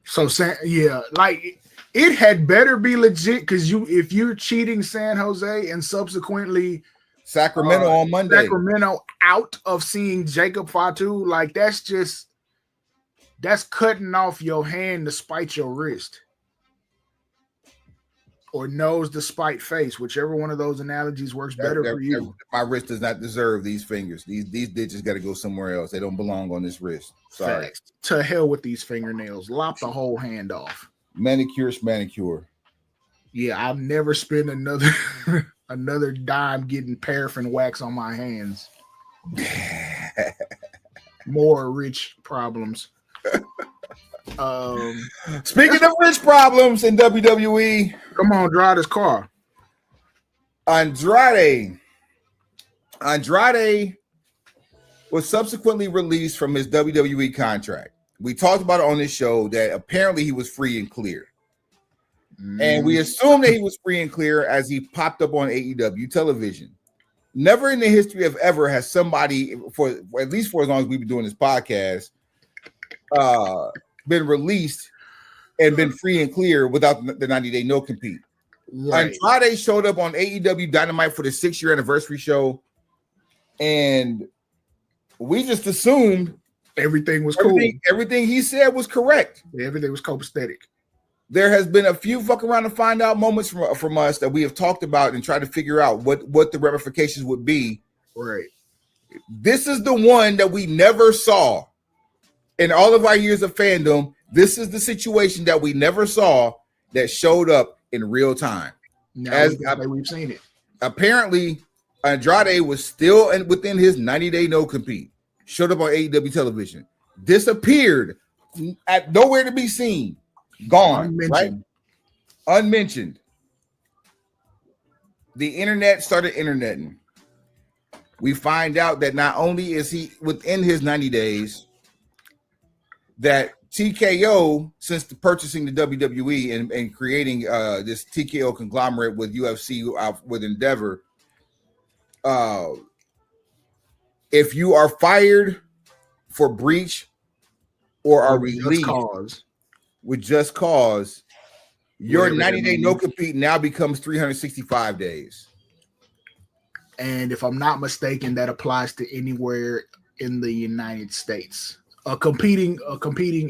So yeah, like It had better be legit because if you're cheating San Jose and subsequently Sacramento on Monday. Sacramento out of seeing Jacob Fatu, like that's cutting off your hand to spite your wrist. Or nose to spite face, whichever one of those analogies works better for you. My wrist does not deserve these fingers. These digits got to go somewhere else. They don't belong on this wrist. Sorry. Facts. To hell with these fingernails. Lop the whole hand off. Manicure. Yeah, I'll never spend another dime getting paraffin wax on my hands. More rich problems. Speaking of rich problems in WWE, come on, drive this car. Andrade was subsequently released from his WWE contract. We talked about it on this show that apparently he was free and clear. And we assumed that he was free and clear as he popped up on AEW television. Never in the history of ever has somebody, for at least for as long as we've been doing this podcast, been released and been free and clear without the 90-day no compete. Right. Andrade showed up on AEW Dynamite for the 6-year anniversary show, and we just assumed everything was cool. Everything he said was correct. Yeah, everything was copacetic. There has been a few fuck around and find out moments from us that we have talked about and tried to figure out what the ramifications would be. Right. This is the one that we never saw in all of our years of fandom. This is the situation that we never saw that showed up in real time. Now we've seen it. Apparently, Andrade was still within his 90-day no compete. Showed up on AEW television. Disappeared. At nowhere to be seen. Gone. Unmentioned. Right? Unmentioned. The internet started interneting. We find out that not only is he within his 90 days, that TKO, since purchasing the WWE and creating this TKO conglomerate with UFC with Endeavor, if you are fired for breach or are released with just cause, your 90-day no compete now becomes 365 days. And if I'm not mistaken, that applies to anywhere in the United States. A competing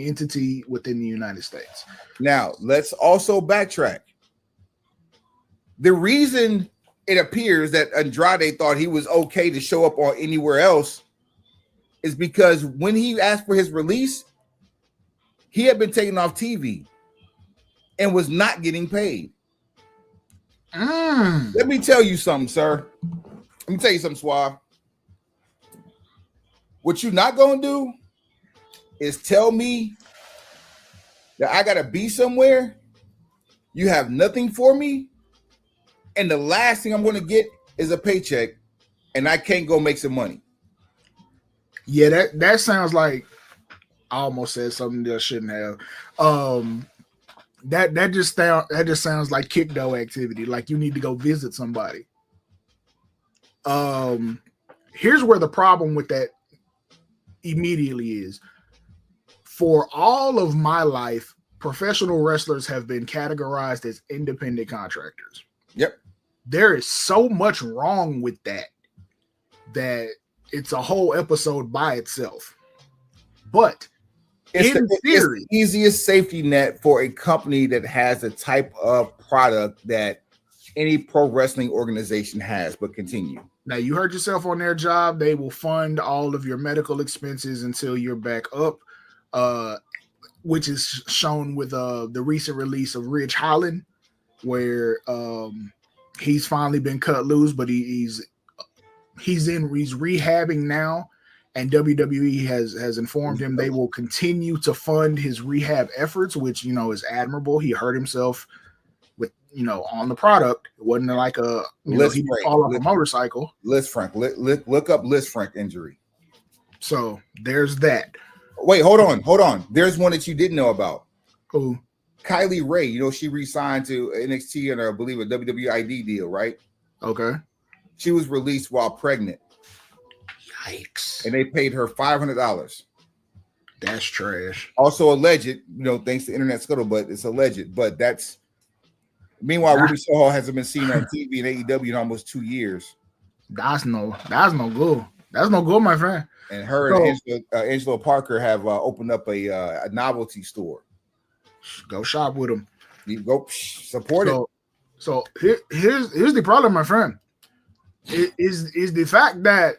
entity within the United States. Now, let's also backtrack. The reason it appears that Andrade thought he was okay to show up on anywhere else is because when he asked for his release, he had been taken off TV and was not getting paid. Let me tell you something, sir. Let me tell you something, Suave. What you're not going to do is tell me that I got to be somewhere, you have nothing for me, and the last thing I'm going to get is a paycheck, and I can't go make some money. Yeah, that sounds like I almost said something that I shouldn't have. That just sounds like kick dough activity. Like you need to go visit somebody. Here's where the problem with that immediately is. For all of my life, professional wrestlers have been categorized as independent contractors. Yep. There is so much wrong with that it's a whole episode by itself. But it's the easiest safety net for a company that has the type of product that any pro wrestling organization has. But continue. Now, you heard yourself on their job. They will fund all of your medical expenses until you're back up, which is shown with the recent release of Ridge Holland, where he's finally been cut loose, but he's rehabbing now, and WWE has informed him they will continue to fund his rehab efforts, which is admirable. He hurt himself with on the product. It wasn't like he didn't fall off a motorcycle. Liz Frank, look up Liz Frank injury. So there's that. Wait, hold on. There's one that you didn't know about. Who? Kylie Ray. She re-signed to NXT under, I believe, a WWID deal, right? Okay. She was released while pregnant. Yikes. And they paid her $500. That's trash. Also alleged, thanks to internet scuttlebutt, it's alleged. But meanwhile, Ruby Soho hasn't been seen on TV in AEW in almost 2 years. That's no good. That's no good, my friend. And her and Angela Parker have opened up a novelty store. Go shop with them. You go support it. So here's the problem, my friend. Is the fact that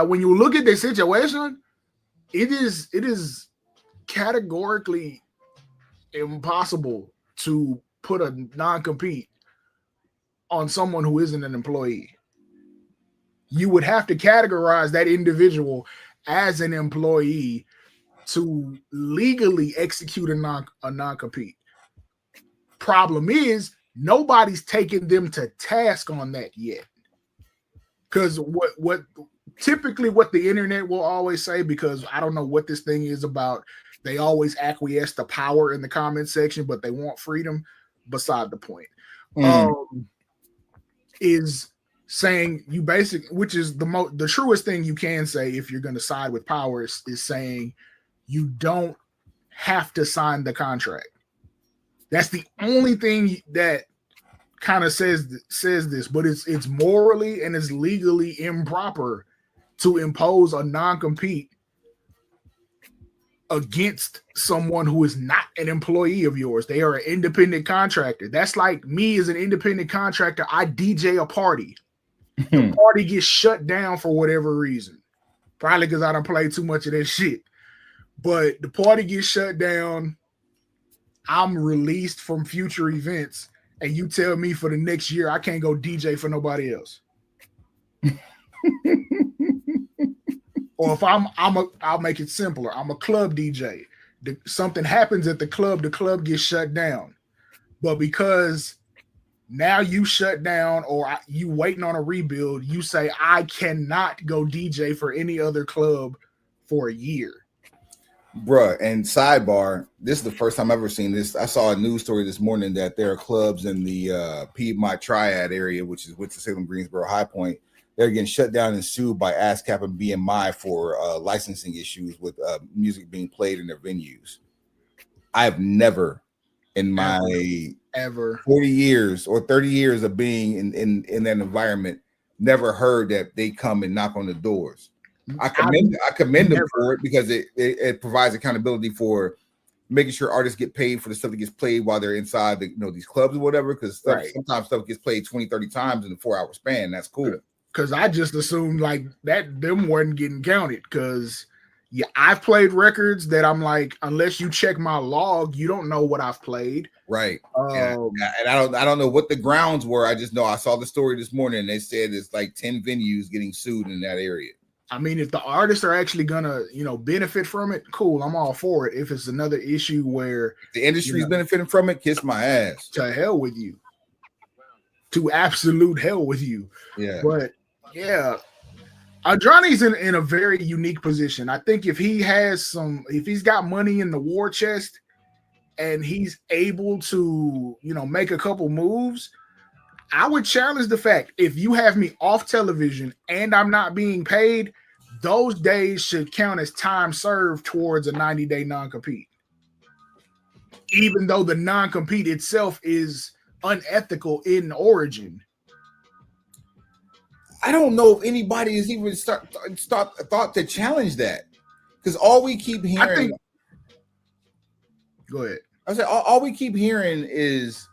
when you look at the situation, it is categorically impossible to put a non-compete on someone who isn't an employee. You would have to categorize that individual as an employee to legally execute a non-compete. Problem is, nobody's taken them to task on that yet. Because what typically what the internet will always say, because I don't know what this thing is about, they always acquiesce to power in the comment section, but they want freedom. Beside the point. Is saying you which is the truest thing you can say if you're going to side with power is saying you don't have to sign the contract. That's the only thing that kind of says this, but it's morally and it's legally improper to impose a non-compete against someone who is not an employee of yours. They are an independent contractor. That's like me as an independent contractor. I DJ a party. The party gets shut down for whatever reason. Probably because I don't play too much of that shit. But the party gets shut down. I'm released from future events. And you tell me for the next year I can't go DJ for nobody else. Or if I'll make it simpler. I'm a club DJ. Something happens at the club gets shut down. But because now you shut down or you waiting on a rebuild, you say, I cannot go DJ for any other club for a year. Bruh, and sidebar, this is the first time I've ever seen this. I saw a news story this morning that there are clubs in the Piedmont Triad area, which is Winston-Salem, Greensboro, High Point. They're getting shut down and sued by ASCAP and BMI for licensing issues with music being played in their venues. I have never in my 40 years or 30 years of being in that environment, never heard that they come and knock on the doors. I commend them for it because it provides accountability for making sure artists get paid for the stuff that gets played while they're inside these clubs or whatever, because sometimes stuff gets played 20, 30 times in a 4-hour span. That's cool. Because I just assumed like that them wasn't getting counted. Because I've played records that I'm like, unless you check my log, you don't know what I've played. Right. And I don't know what the grounds were. I just know I saw the story this morning and they said it's like 10 venues getting sued in that area. I mean, if the artists are actually gonna, benefit from it, cool. I'm all for it. If it's another issue where the industry's benefiting from it, kiss my ass. To hell with you. To absolute hell with you. Yeah. But yeah, Andrade's in a very unique position. I think if he's got money in the war chest and he's able to, make a couple moves, I would challenge the fact if you have me off television and I'm not being paid, those days should count as time served towards a 90-day non-compete. Even though the non-compete itself is unethical in origin. I don't know if anybody has even thought to challenge that, because all we keep hearing. Go ahead. I said all we keep hearing is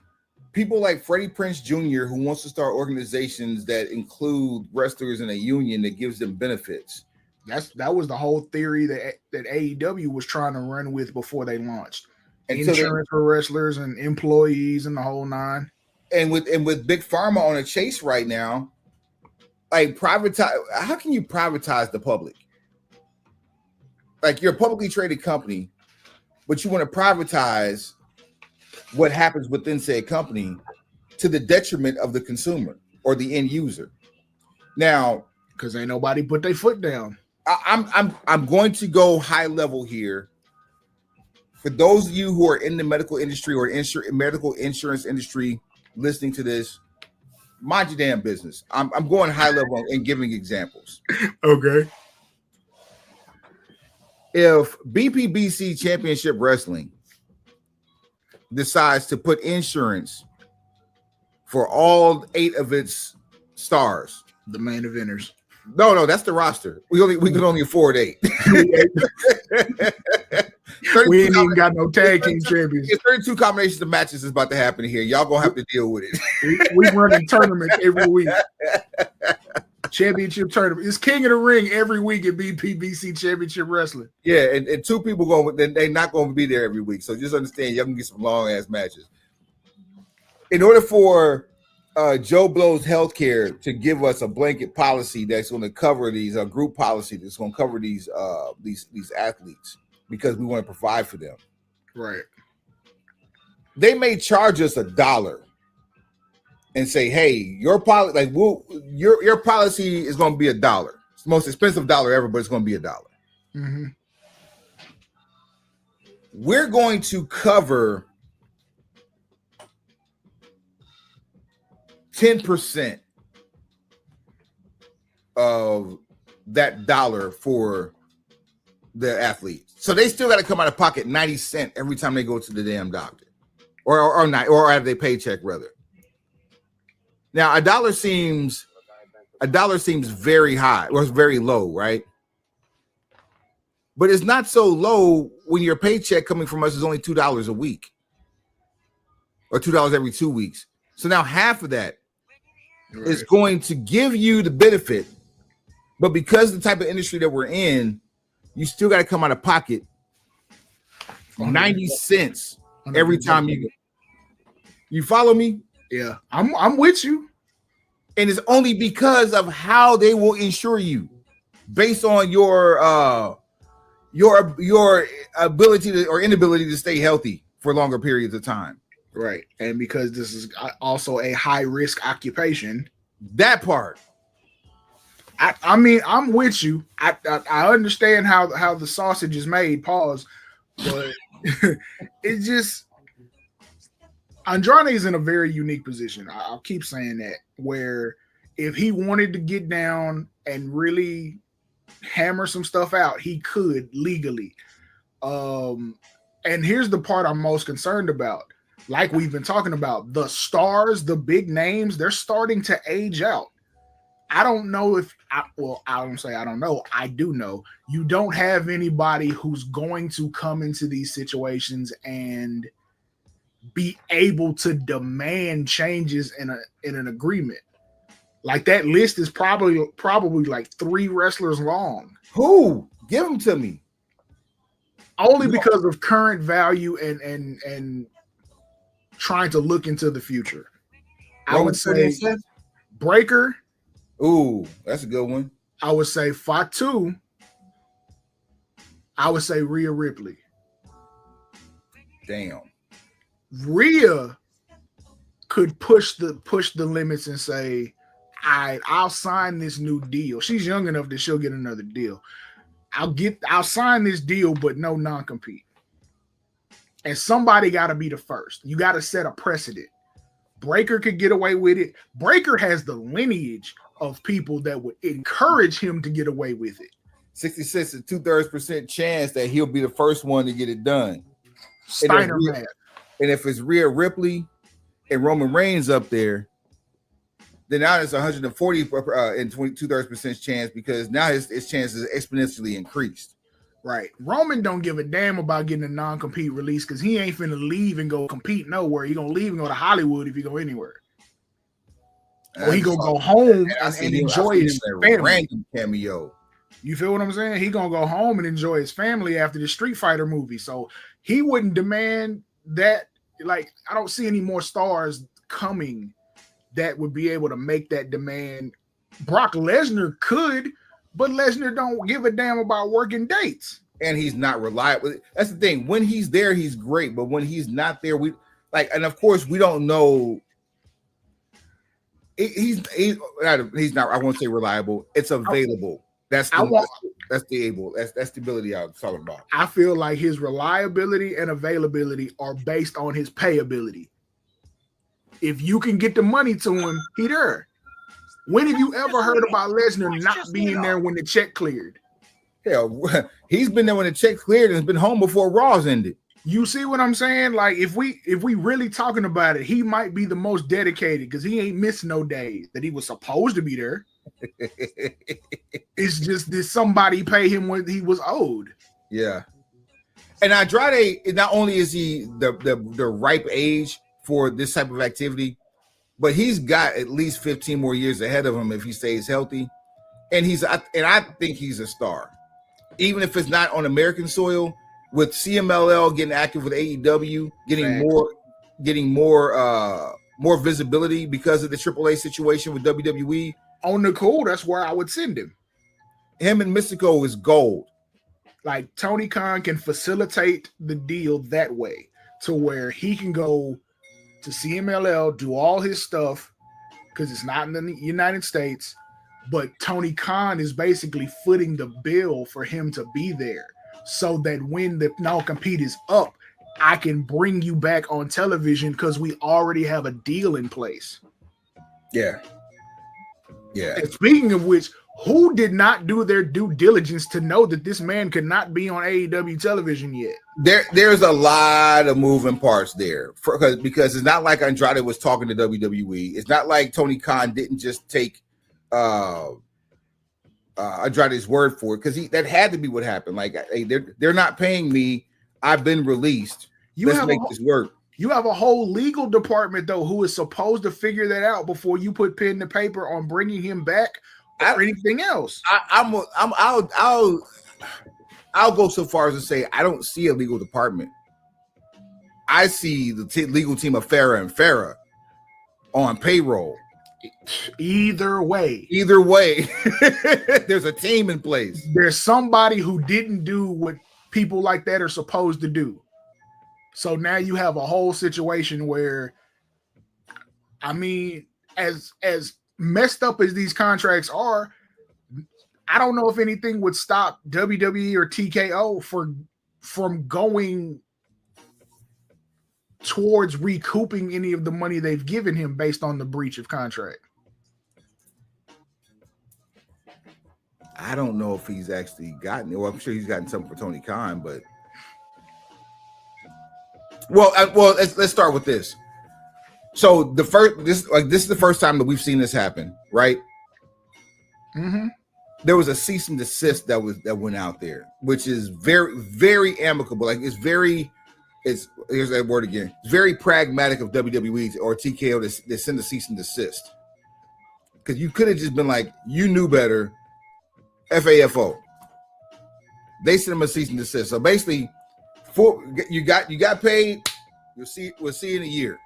people like Freddie Prinze Jr., who wants to start organizations that include wrestlers in a union that gives them benefits. That was the whole theory that AEW was trying to run with before they launched. And insurance for wrestlers and employees and the whole nine. And with Big Pharma on a chase right now. Like privatize, how can you privatize the public? Like you're a publicly traded company, but you want to privatize what happens within said company to the detriment of the consumer or the end user. Now, because ain't nobody put their foot down. I'm going to go high level here. For those of you who are in the medical industry or medical insurance industry listening to this, mind your damn business. I'm going high level and giving examples. Okay. if BPBC Championship Wrestling decides to put insurance for all 8 of its stars, the main eventers. No, that's the roster. We can only afford 8. We ain't even got no tag team champions. 32 combinations of matches is about to happen here. Y'all gonna have to deal with it. We running tournaments every week. Championship tournament. It's King of the Ring every week at BPBC Championship Wrestling. Yeah, and 2 people they're not going to be there every week. So just understand, y'all can get some long ass matches. In order for Joe Blow's Healthcare to give us a blanket policy that's going to cover these, a group policy that's going to cover these athletes, because we want to provide for them. Right. They may charge us $1 and say, "Hey, your policy, your policy is going to be $1. It's the most expensive dollar ever, but it's going to be $1." Mm-hmm. We're going to cover 10% of that dollar for the athlete. So they still got to come out of pocket 90 cents every time they go to the damn doctor, or not, or have their paycheck rather. Now $1 seems very high, or it's very low, right? But it's not so low when your paycheck coming from us is only $2 a week, or $2 every 2 weeks. So now half of that is going to give you the benefit, but because of the type of industry that we're in, you still got to come out of pocket 90 cents every time you follow me. Yeah, I'm with you. And it's only because of how they will insure you based on your ability to, or inability to stay healthy for longer periods of time. Right. And because this is also a high risk occupation. That part. I mean, I'm with you. I understand how the sausage is made, pause. But it's just, Andrade is in a very unique position. I'll keep saying that, where if he wanted to get down and really hammer some stuff out, he could legally. And here's the part I'm most concerned about. Like we've been talking about, the stars, the big names, they're starting to age out. I don't know if I don't say I don't know. I do know you don't have anybody who's going to come into these situations and be able to demand changes in an agreement. Like that list is probably like 3 wrestlers long. Who? Give them to me. Only because of current value and trying to look into the future. I would say Breaker. Ooh, that's a good one. I would say Fatu. I would say Rhea Ripley. Damn. Rhea could push the limits and say, I'll sign this new deal. She's young enough that she'll get another deal. I'll sign this deal, but no non-compete. And somebody got to be the first. You got to set a precedent. Breaker could get away with it. Breaker has the lineage of people that would encourage him to get away with it. 66 and 2/3% chance that he'll be the first one to get it done. Steiner math. And if it's Rhea Ripley and Roman Reigns up there, then now it's 140 and 2/3% chance, because now his chance is exponentially increased. Right. Roman don't give a damn about getting a non-compete release, because he ain't finna leave and go compete nowhere. He gonna leave and go to Hollywood if he go anywhere. Or he gonna go home and enjoy his family. Random cameo. You feel what I'm saying? He gonna go home and enjoy his family after the Street Fighter movie. So he wouldn't demand that. Like, I don't see any more stars coming that would be able to make that demand. Brock Lesnar could, but Lesnar don't give a damn about working dates. And he's not reliable. That's the thing. When he's there, he's great. But when he's not there, and of course, we don't know. He's not. I won't say reliable. It's available. That's the ability I was talking about. I feel like his reliability and availability are based on his payability. If you can get the money to him, he there. When have you ever heard about Lesnar not being there when the check cleared? Hell, he's been there when the check cleared and has been home before Raw's ended. You see what I'm saying? Like if we really talking about it, he might be the most dedicated because he ain't missed no days that he was supposed to be there. It's just that somebody pay him what he was owed. Yeah. And Andrade, not only is he the ripe age for this type of activity, but he's got at least 15 more years ahead of him if he stays healthy. And I think he's a star. Even if it's not on American soil, with CMLL getting active with AEW, getting more visibility because of the AAA situation with WWE. On the cool, that's where I would send him. Him and Mystico is gold. Like Tony Khan can facilitate the deal that way to where he can go to CMLL, do all his stuff because it's not in the United States, but Tony Khan is basically footing the bill for him to be there so that when the non-compete is up, I can bring you back on television because we already have a deal in place. Yeah. Yeah. And speaking of which, who did not do their due diligence to know that this man could not be on AEW television yet? There's a lot of moving parts there because it's not like Andrade was talking to WWE. It's not like Tony Khan didn't just take Andrade's word for it because that had to be what happened. Like, hey, they're not paying me. I've been released. Let's make this work. You have a whole legal department though who is supposed to figure that out before you put pen to paper on bringing him back or anything else. I'll go so far as to say I don't see a legal department. I see the legal team of Farrah and Farrah on payroll. Either way, there's a team in place. There's somebody who didn't do what people like that are supposed to do. So now you have a whole situation where, I mean, as messed up as these contracts are, I don't know if anything would stop WWE or TKO from going towards recouping any of the money they've given him based on the breach of contract. I don't know if he's actually gotten it. Well, I'm sure he's gotten something for Tony Khan, but let's start with this. So this is the first time that we've seen this happen, right? Mm-hmm. There was a cease and desist that went out there, which is very, very amicable. Like here's that word again. It's very pragmatic of WWE or TKO to send a cease and desist. Because you could have just been like, you knew better, FAFO. They sent him a cease and desist. So basically, you got paid. We'll see you in a year.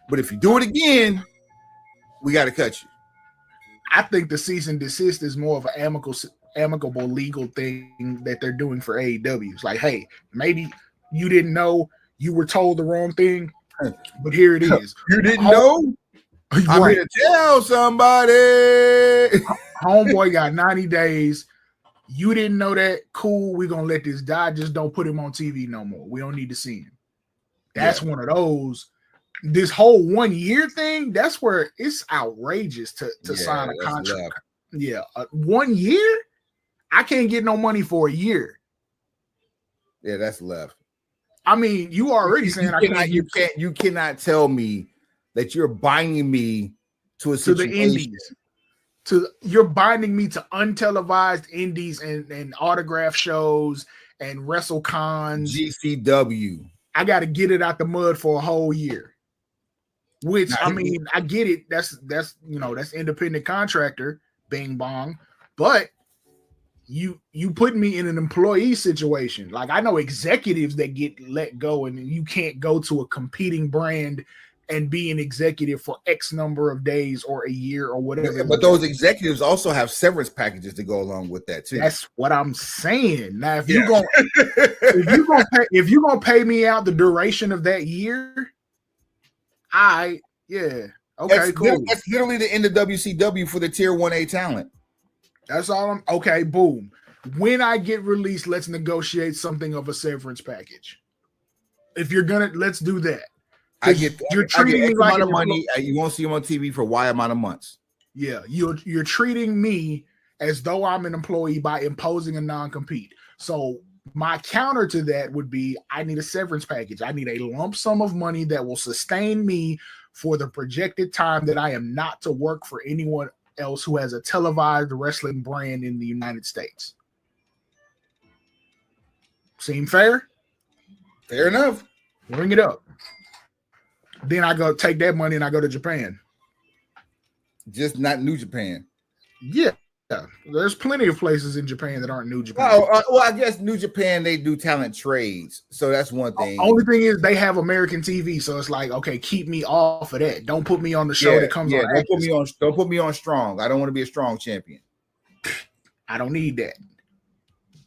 But if you do it again, we got to cut you. I think the cease and desist is more of an amicable legal thing that they're doing for AEW. It's like, hey, maybe you didn't know, you were told the wrong thing, but here it is. You didn't know? I'm here to tell somebody. Homeboy got 90 days. You didn't know that? Cool, we're going to let this die. Just don't put him on TV no more. We don't need to see him. That's one of those. This whole 1 year thing, that's where it's outrageous to sign a contract. Yeah, 1 year? I can't get no money for a year. Yeah, that's left. I mean, you already saying you cannot tell me that you're binding me to a situation. To the indies. You're binding me to untelevised indies and autograph shows and WrestleCons. GCW. I got to get it out the mud for a whole year. Which, I mean, I get it. That's independent contractor, bing bong. But you put me in an employee situation. Like, I know executives that get let go and you can't go to a competing brand and be an executive for X number of days or a year or whatever. But those executives also have severance packages to go along with that too. That's what I'm saying. Now, if you're gonna pay me out the duration of that year, okay, cool. That's literally the end of WCW for the Tier 1A talent. That's all okay, boom. When I get released, let's negotiate something of a severance package. If you're let's do that. You're treating me like amount of money. You won't see him on TV for Y amount of months. Yeah, you're treating me as though I'm an employee by imposing a non-compete. So my counter to that would be I need a severance package. I need a lump sum of money that will sustain me for the projected time that I am not to work for anyone else who has a televised wrestling brand in the United States. Seem fair? Fair enough. Bring it up. Then I go take that money and I go to Japan. Just not New Japan. Yeah. There's plenty of places in Japan that aren't New Japan. Well, I guess New Japan, they do talent trades. So that's one thing. Only thing is they have American TV. So it's like, okay, keep me off of that. Don't put me on the show that comes on. Don't put me on Strong. I don't want to be a Strong champion. I don't need that.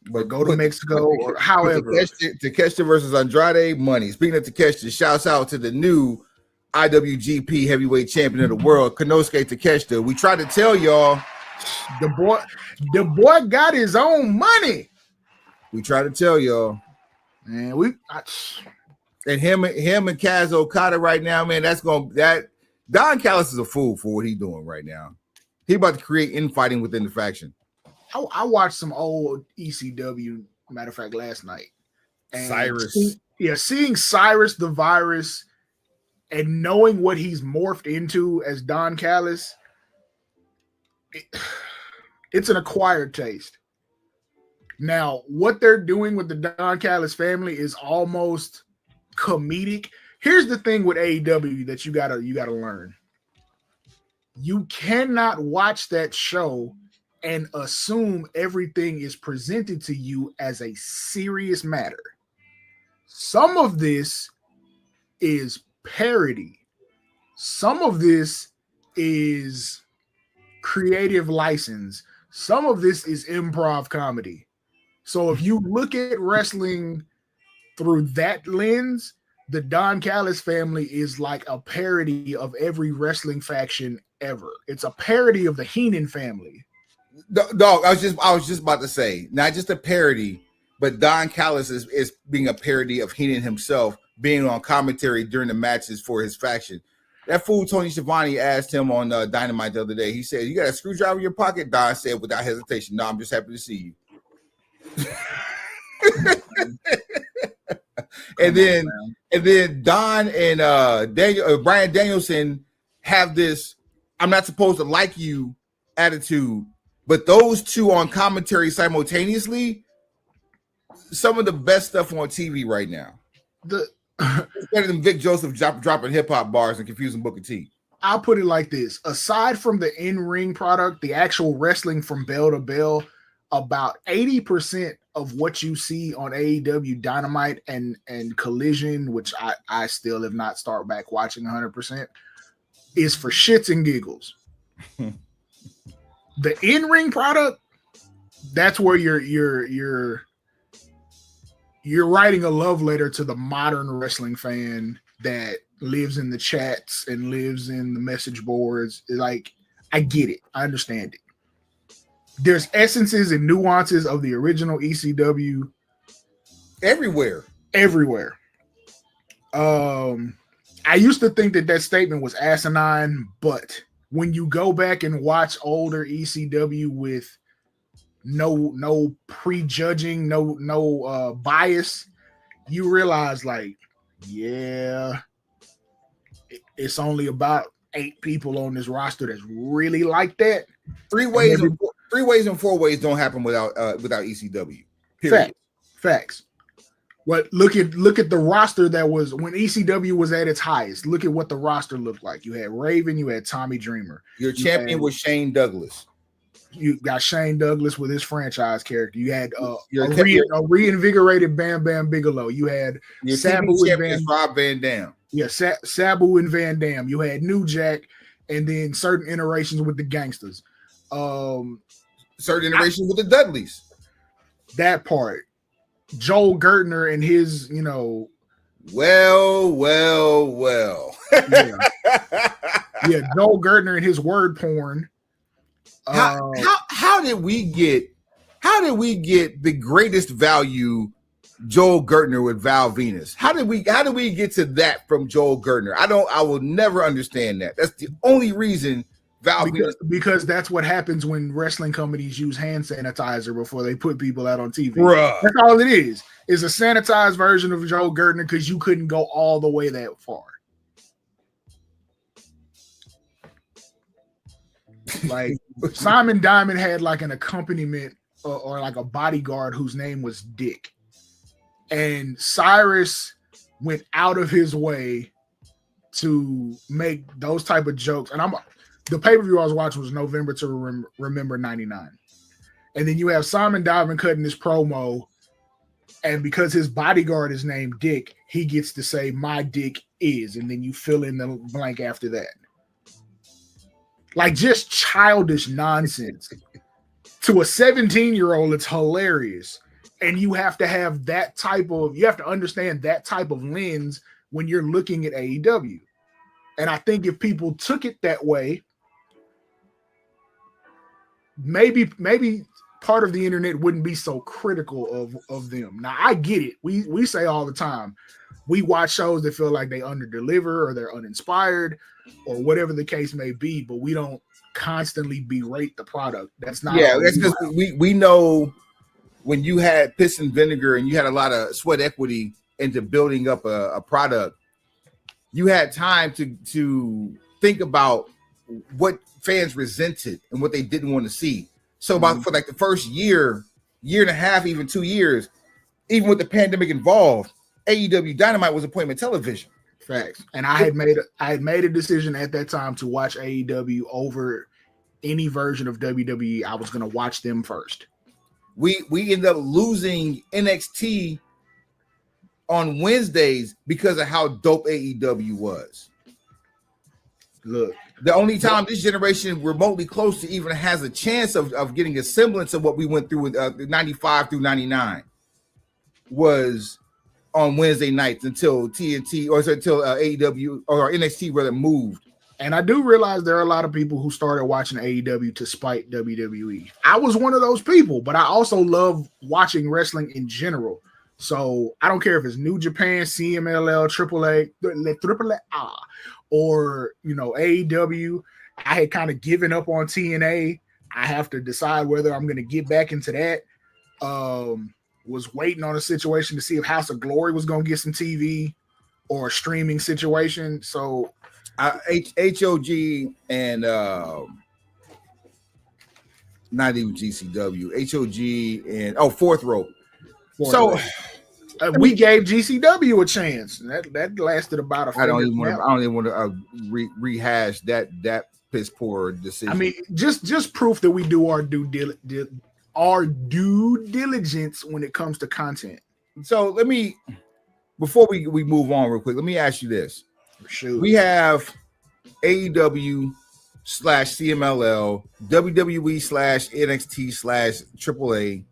But go to Mexico or however. Takeshita versus Andrade, money. Speaking of Takeshita, shouts out to the new IWGP heavyweight champion of the world, Konosuke Takeshita. We tried to tell y'all. The boy got his own money. We try to tell y'all, man. And him and Kaz Okada right now, man. Don Callis is a fool for what he's doing right now. He about to create infighting within the faction. I watched some old ECW. Matter of fact, last night. And Cyrus, seeing Cyrus the Virus, and knowing what he's morphed into as Don Callis. It's an acquired taste. Now, what they're doing with the Don Callis family is almost comedic. Here's the thing with AEW that you gotta learn. You cannot watch that show and assume everything is presented to you as a serious matter. Some of this is parody. Some of this is creative license. Some of this is improv comedy. So if you look at wrestling through that lens, the Don Callis family is like a parody of every wrestling faction ever. It's a parody of the Heenan family. Dog, I was just about to say, not just a parody, but Don Callis is being a parody of Heenan himself, being on commentary during the matches for his faction. That fool Tony Schiavone asked him on Dynamite the other day. He said, "You got a screwdriver in your pocket?" Don said without hesitation, "No, I'm just happy to see you." and then Don and Bryan Danielson have this "I'm not supposed to like you" attitude, but those two on commentary simultaneously, some of the best stuff on TV right now. It's better than Vic Joseph dropping hip-hop bars and confusing Booker T. I'll put it like this. Aside from the in-ring product, the actual wrestling from bell to bell, about 80% of what you see on AEW Dynamite and Collision, which I still have not started back watching 100%, is for shits and giggles. The in-ring product, that's where you're writing a love letter to the modern wrestling fan that lives in the chats and lives in the message boards. Like, I get it. I understand it. There's essences and nuances of the original ECW everywhere. I used to think that statement was asinine, but when you go back and watch older ECW with no prejudging, no bias, you realize, like, yeah, it's only about 8 people on this roster that's really like that. Three ways and four ways don't happen without ECW. Period. Facts. But look at the roster that was when ECW was at its highest. Look at what the roster looked like. You had Raven, you had Tommy Dreamer. Your champion was Shane Douglas. You got Shane Douglas with his franchise character. You had a reinvigorated Bam Bam Bigelow. You had Sabu and Rob Van Dam. Yeah, Sabu and Van Dam. You had New Jack, and then certain iterations with the Gangsters. Certain iterations with the Dudleys. That part. Joel Gertner and his, Well. yeah, Joel Gertner and his word porn. How did we get the greatest value Joel Gertner with Val Venus? How did we get to that from Joel Gertner? I will never understand that. That's the only reason Valve because that's what happens when wrestling companies use hand sanitizer before they put people out on TV. Bruh. That's all it is. It's a sanitized version of Joe Gertner because you couldn't go all the way that far. Like Simon Diamond had like an accompaniment or like a bodyguard whose name was Dick. And Cyrus went out of his way to make those type of jokes. And the pay-per-view I was watching was November to Remember 99. And then you have Simon Diamond cutting this promo, and because his bodyguard is named Dick, he gets to say, "My dick is," and then you fill in the blank after that. Like just childish nonsense. To a 17-year-old, it's hilarious. And you have to have you have to understand that type of lens when you're looking at AEW. And I think if people took it that way, maybe part of the internet wouldn't be so critical of them. Now I get it. We say all the time, we watch shows that feel like they underdeliver or they're uninspired or whatever the case may be, but we don't constantly berate the product. That's not. Yeah, that's because we know when you had piss and vinegar and you had a lot of sweat equity into building up a product, you had time to think about what fans resented and what they didn't want to see. So for like the first year and a half, even 2 years, even with the pandemic involved, AEW Dynamite was appointment television. Facts. And I had made a decision at that time to watch AEW over any version of WWE. I was going to watch them first. We ended up losing NXT on Wednesdays because of how dope AEW was. Look, the only time this generation remotely close to even has a chance of getting a semblance of what we went through with 95 through 99 was on Wednesday nights until TNT or until AEW or NXT rather moved. And I do realize there are a lot of people who started watching AEW to spite WWE. I was one of those people, but I also love watching wrestling in general. So I don't care if it's New Japan, CMLL, AAA, or AEW. I had kind of given up on TNA. I have to decide whether I'm going to get back into that. Was waiting on a situation to see if House of Glory was going to get some TV or a streaming situation. So HOG and not even GCW, HOG and Fourth Rope. We gave GCW a chance. That lasted about a. I don't even want to rehash that piss poor decision. I mean, just proof that we do our due diligence when it comes to content. So let me, before we move on real quick, let me ask you this. Sure. We have AEW /CMLL, WWE /NXT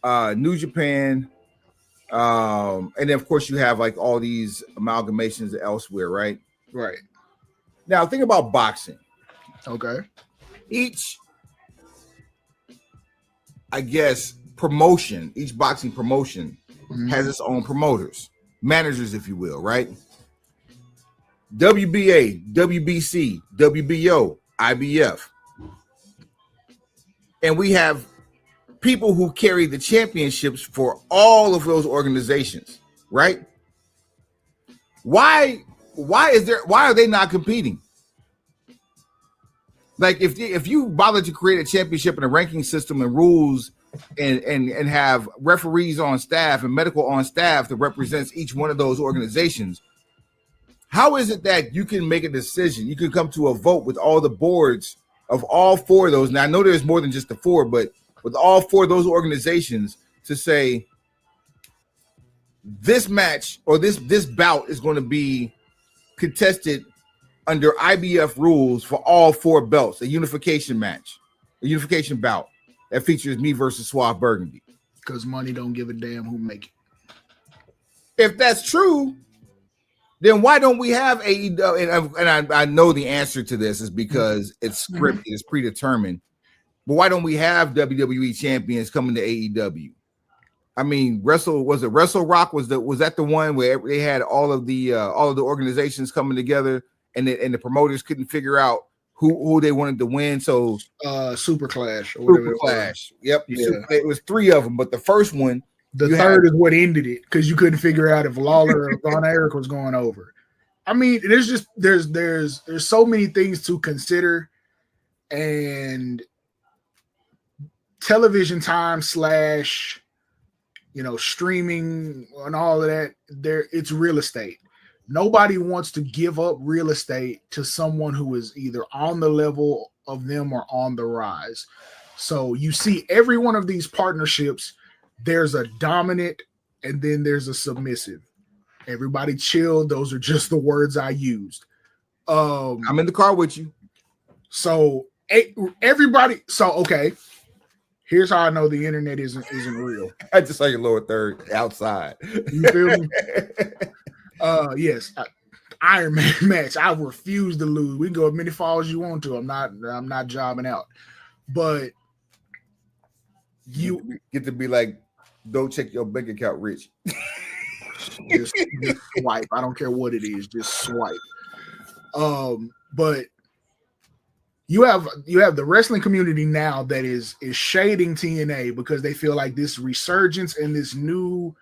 /AAA, New Japan, and then of course you have like all these amalgamations elsewhere, right? Right. Now think about boxing. Okay. Each, I guess, promotion, each boxing promotion has its own promoters, managers, if you will, right? WBA, WBC, WBO, IBF. And we have people who carry the championships for all of those organizations, right? Why are they not competing? Like if you bother to create a championship and a ranking system and rules and have referees on staff and medical on staff that represents each one of those organizations, how is it that you can make a decision? You can come to a vote with all the boards of all four of those. Now I know there's more than just the four, but with all four of those organizations to say this match or this bout is going to be contested under IBF rules for all four belts, a unification match, a unification bout that features me versus Suave Burgundy. Because money don't give a damn who make it. If that's true, then why don't we have AEW? And I know the answer to this is because it's scripted, it's predetermined. But why don't we have WWE champions coming to AEW? I mean, Wrestle Rock was that the one where they had all of the organizations coming together, and the promoters couldn't figure out who they wanted to win. So Super Clash or whatever. Super Clash. Yep. Yeah. It was 3 of them, but the first one, the third is what ended it because you couldn't figure out if Lawler or Von Erich was going over. I mean, there's so many things to consider, and television time / streaming and all of that, it's real estate. Nobody wants to give up real estate to someone who is either on the level of them or on the rise. So you see every one of these partnerships, there's a dominant and then there's a submissive. Everybody chill. Those are just the words I used. I'm in the car with you. So everybody. So, okay. Here's how I know the internet isn't real. I just saw your lower third outside. You feel me? Yes. Iron Man match. I refuse to lose. We can go as many falls as you want to. I'm not jobbing out. But you get to be like, don't check your bank account, Rich. just swipe. I don't care what it is. Just swipe. But you have the wrestling community now that is shading TNA because they feel like this resurgence and this new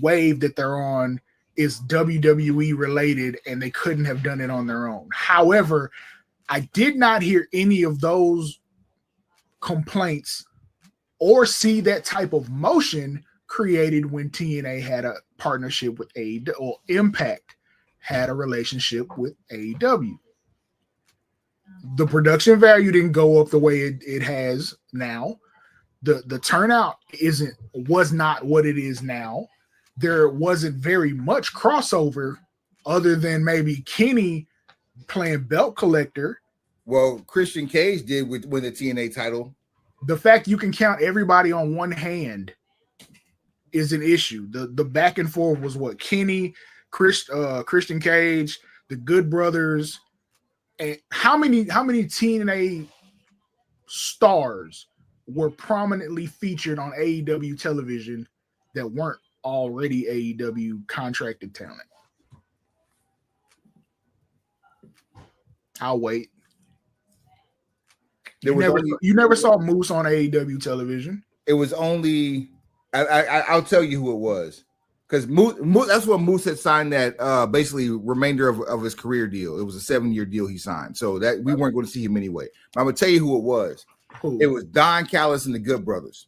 wave that they're on is WWE related and they couldn't have done it on their own. However, I did not hear any of those complaints or see that type of motion created when TNA had a partnership with AEW, or Impact had a relationship with AEW. The production value didn't go up the way it has now. The turnout was not what it is now. There wasn't very much crossover other than maybe Kenny playing belt collector. Well, Christian Cage did with the TNA title. The fact you can count everybody on one hand is an issue. The back and forth was what Kenny, Christian Cage, the Good Brothers, and how many TNA stars were prominently featured on AEW television that weren't already AEW contracted talent? I'll wait. You never saw Moose on AEW television. It was only I'll tell you who it was, because Moose, that's what Moose had signed that basically remainder of his career deal. It was a 7-year deal he signed, so that we weren't going to see him anyway. I'm gonna tell you who it was. Who? It was Don Callis and the Good Brothers,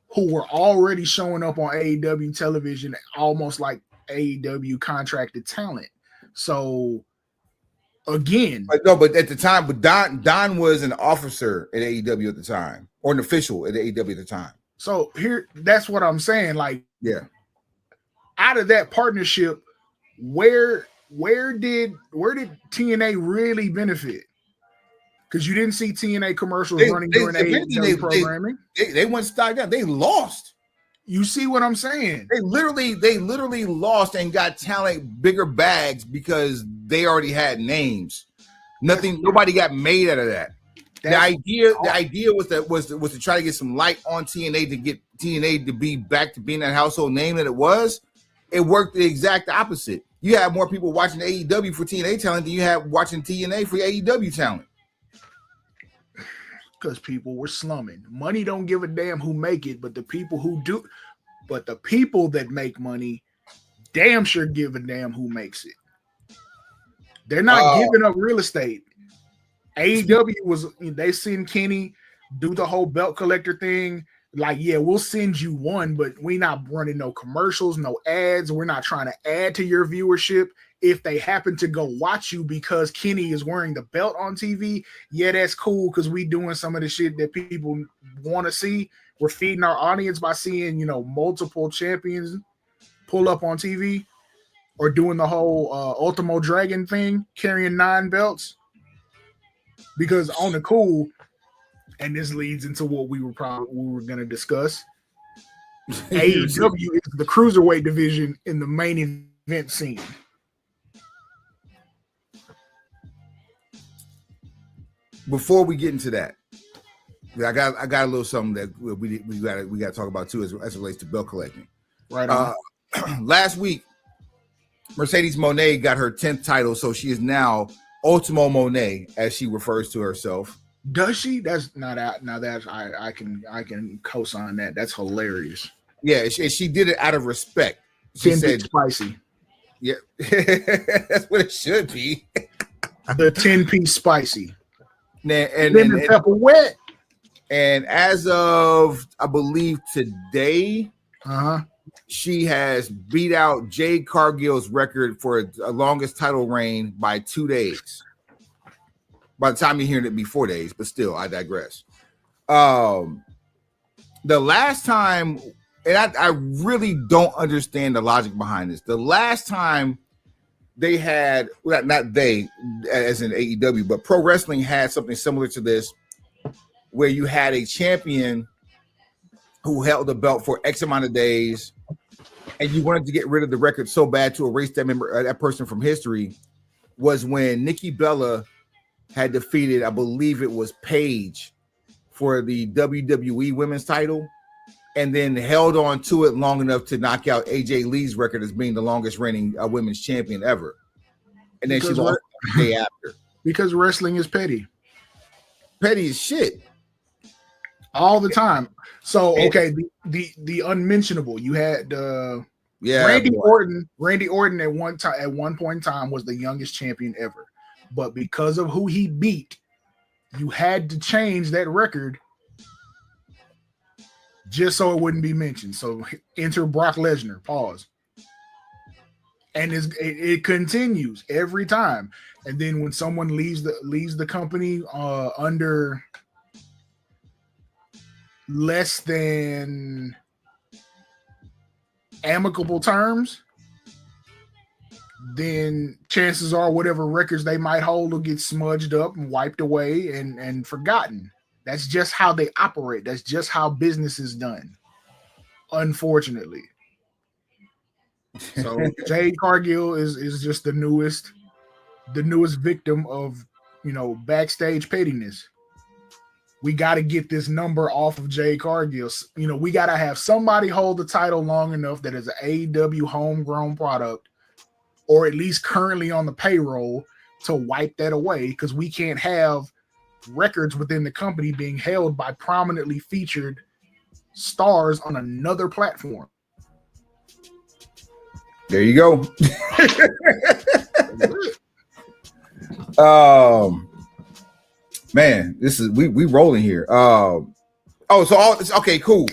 who were already showing up on AEW television, almost like AEW contracted talent. So again, but at the time, Don was an officer at AEW at the time, or an official at AEW at the time. So that's what I'm saying. Like, yeah, out of that partnership, where did TNA really benefit? Because you didn't see TNA commercials running during AEW programming. They went stock down. They lost. You see what I'm saying? They literally lost and got talent bigger bags because they already had names. Nobody got made out of that. The idea was to try to get some light on TNA, to get TNA to be back to being that household name that it was. It worked the exact opposite. You have more people watching AEW for TNA talent than you have watching TNA for AEW talent. Because people were slumming. Money don't give a damn who make it, but the people who do. But the people that make money damn sure give a damn who makes it. They're not giving up real estate. AEW they send Kenny do the whole belt collector thing. Like, yeah, we'll send you one, but we not running no commercials, no ads. We're not trying to add to your viewership. If they happen to go watch you because Kenny is wearing the belt on TV, yeah, that's cool, because we doing some of the shit that people want to see. We're feeding our audience by seeing, multiple champions pull up on TV, or doing the whole Ultimo Dragon thing, carrying 9 belts. Because on the cool, and this leads into what we were going to discuss, AEW is the cruiserweight division in the main event scene. Before we get into that, I got a little something that we got to talk about too, as it relates to belt collecting. Right on. Last week, Mercedes Moné got her 10th title, so she is now Ultimo Monet, as she refers to herself. Does she? That's not out. Now that's I can co-sign that. That's hilarious. Yeah, she did it out of respect. She 10 said, spicy. "Yeah, that's what it should be." The 10-piece spicy. And lemon pepper wet. And as of I believe today, she has beat out Jade Cargill's record for the longest title reign by 2 days. By the time you're hearing it, be 4 days, but still, I digress. The last time, and I really don't understand the logic behind this. The last time they had, well, not they, as in AEW, but pro wrestling had something similar to this, where you had a champion who held the belt for X amount of days, and you wanted to get rid of the record so bad to erase that person from history, was when Nikki Bella had defeated, I believe it was Paige, for the WWE Women's title, and then held on to it long enough to knock out AJ Lee's record as being the longest reigning women's champion ever. And then she lost the day after. Because wrestling is petty. Petty as shit. All the time. So okay, the unmentionable. You had Randy Orton. Randy Orton at one point in time was the youngest champion ever. But because of who he beat, you had to change that record just so it wouldn't be mentioned. So enter Brock Lesnar. Pause. And it continues every time. And then when someone leaves the company under less than amicable terms, then chances are whatever records they might hold will get smudged up and wiped away and forgotten. That's just how they operate. That's just how business is done, unfortunately. So Jade Cargill is just the newest victim of, backstage pettiness. We got to get this number off of Jade Cargill. We got to have somebody hold the title long enough that is an AEW homegrown product, or at least currently on the payroll, to wipe that away, because we can't have records within the company being held by prominently featured stars on another platform. There you go. Man, this is we rolling here. Okay, cool.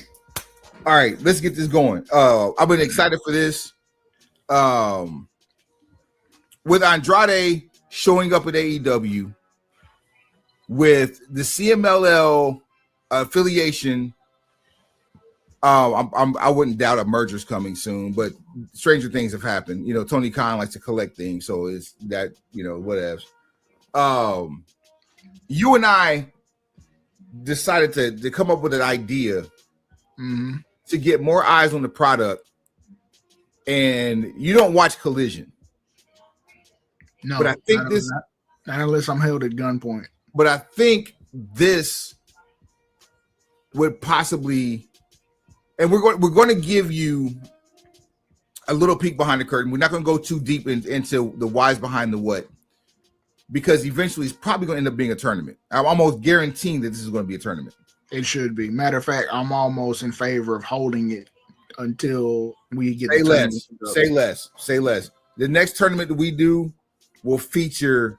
All right, let's get this going. I've been excited for this. With Andrade showing up at AEW, with the CMLL affiliation, I wouldn't doubt a merger's coming soon, but stranger things have happened. Tony Khan likes to collect things, so it's that, whatever. You and I decided to come up with an idea to get more eyes on the product, and you don't watch Collision. No, but I think not unless I'm held at gunpoint. But I think this would possibly, and we're going to give you a little peek behind the curtain. We're not going to go too deep into the whys behind the what, because eventually it's probably going to end up being a tournament. I'm almost guaranteeing that this is going to be a tournament. It should be. Matter of fact, I'm almost in favor of holding it until we get. Say less. The next tournament that we do will feature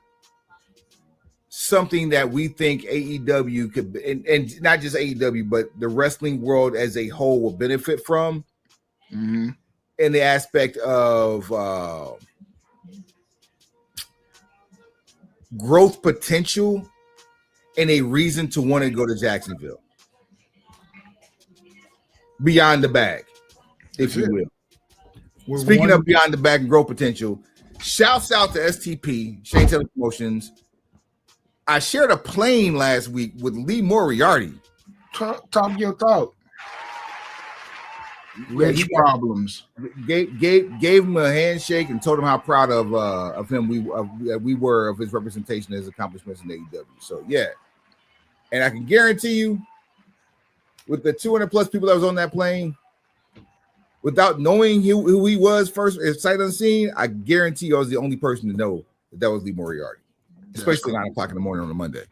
something that we think AEW could, and not just AEW, but the wrestling world as a whole will benefit from, in the aspect of growth potential and a reason to want to go to Jacksonville. Beyond the bag, if you will. Speaking of beyond the bag and growth potential, shouts out to STP, Shane Taylor Promotions. I shared a plane last week with Lee Moriarty. Talk your talk. Rich problems. Gave him a handshake and told him how proud of him we were of his representation, his accomplishments in AEW. So yeah, and I can guarantee you, with the 200 plus people that was on that plane, without knowing who he was first, sight unseen, I guarantee you I was the only person to know that was Lee Moriarty. especially 9 o'clock in the morning on a Monday.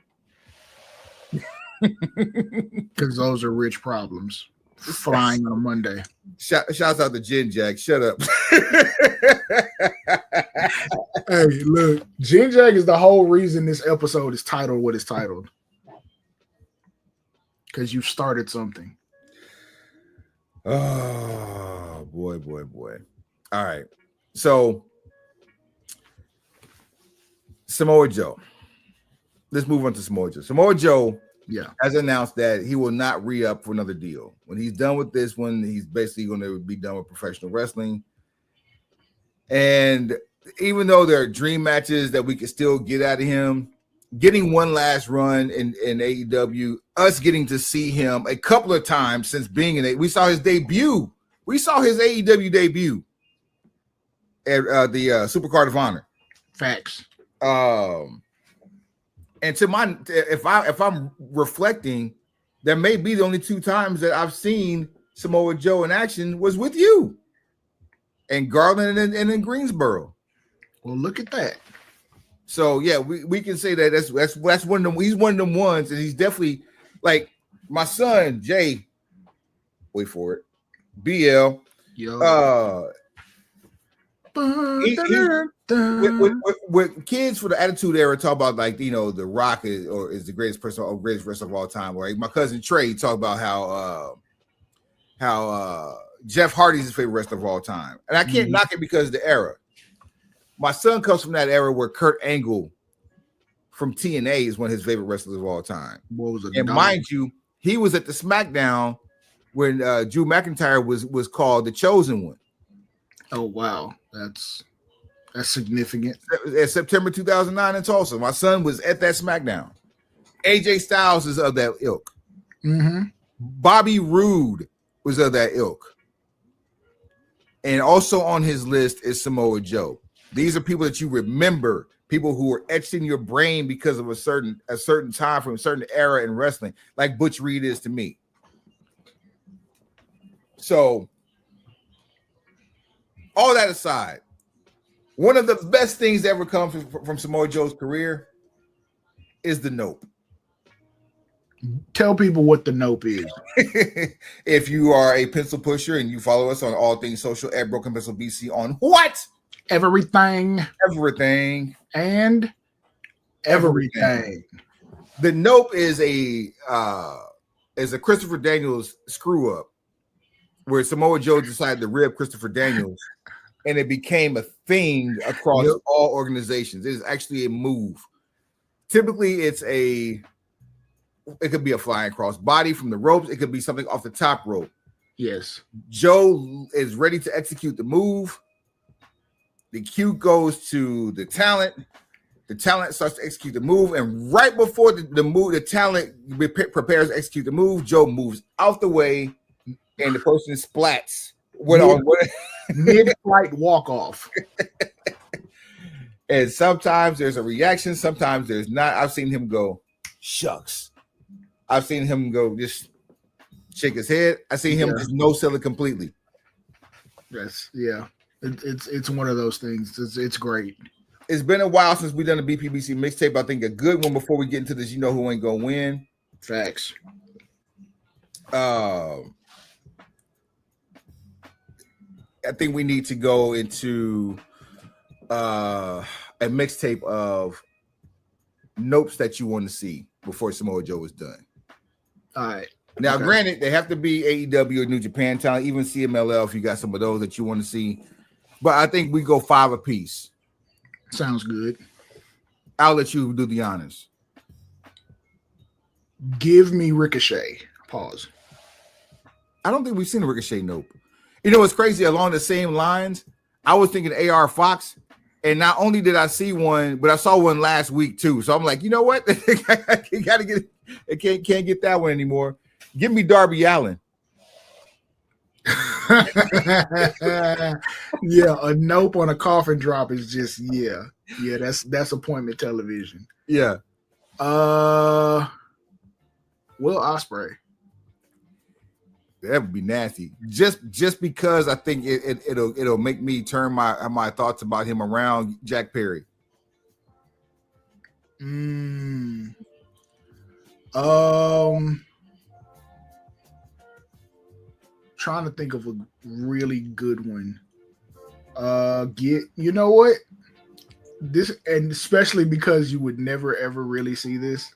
Because those are rich problems. Flying on a Monday. Shouts out to Jen Jack. Shut up. Hey, look, Jen Jack is the whole reason this episode is titled what it's titled. Because you started something. Oh, boy. All right. So, Samoa Joe. Let's move on to Samoa Joe. Samoa Joe has announced that he will not re-up for another deal. When he's done with this one, he's basically going to be done with professional wrestling. And even though there are dream matches that we could still get out of him, getting one last run in AEW, us getting to see him a couple of times since being in it, we saw his debut. We saw his AEW debut at the Supercard of Honor. Facts. And if I'm reflecting, there may be the only 2 times that I've seen Samoa Joe in action was with you and Garland and in Greensboro. Well, look at that. So yeah, we can say that that's one of them. He's one of them ones, and he's definitely like my son Jay. Wait for it, BL. With kids for the Attitude Era talk about like The Rock is the greatest person or greatest wrestler of all time. Right? My cousin Trey talked about how Jeff Hardy's his favorite wrestler of all time, and I can't knock it because of the era. My son comes from that era where Kurt Angle from TNA is one of his favorite wrestlers of all time. And mind you, he was at the SmackDown when Drew McIntyre was called the Chosen One. Oh wow, that's significant. At September 2009 in Tulsa, my son was at that SmackDown. AJ Styles is of that ilk. Bobby Roode was of that ilk, and also on his list is Samoa Joe. These are people that you remember, people who were etched in your brain because of a certain time from a certain era in wrestling, like Butch Reed is to me. So, all that aside, one of the best things that ever come from Samoa Joe's career is the Nope. Tell people what the Nope is. If you are a pencil pusher and you follow us on all things social at Broken Pencil BC on what? Everything. And everything. The Nope is a Christopher Daniels screw up where Samoa Joe decided to rib Christopher Daniels, and it became a thing across all organizations. It is actually a move. Typically, it could be a flying cross body from the ropes. It could be something off the top rope. Yes. Joe is ready to execute the move. The cue goes to the talent. The talent starts to execute the move, and right before the move, the talent prepares to execute the move. Joe moves out the way, and the person splats. Mid-flight walk-off. And sometimes there's a reaction, sometimes there's not. I've seen him go, shucks. I've seen him go just shake his head. I've seen him just no sell it completely. Yes, yeah. It's one of those things. It's great. It's been a while since we've done a BPBC mixtape. I think a good one before we get into this. You know who ain't gonna win? Facts. I think we need to go into a mixtape of nopes that you want to see before Samoa Joe is done. All right. Now, granted, they have to be AEW or New Japan talent, even CMLL if you got some of those that you want to see. But I think we go 5 apiece. Sounds good. I'll let you do the honors. Give me Ricochet. Pause. I don't think we've seen a Ricochet nope. You know what's crazy? Along the same lines, I was thinking AR Fox, and not only did I see one, but I saw one last week too. So I'm like, you know what? You gotta get it. Can't get that one anymore. Give me Darby Allin. Yeah, a nope on a coffin drop is just that's appointment television. Yeah. Will Ospreay. That would be nasty. Just because I think it'll make me turn my thoughts about him around Jack Perry. Trying to think of a really good one. You know what? This, and especially because you would never ever really see this.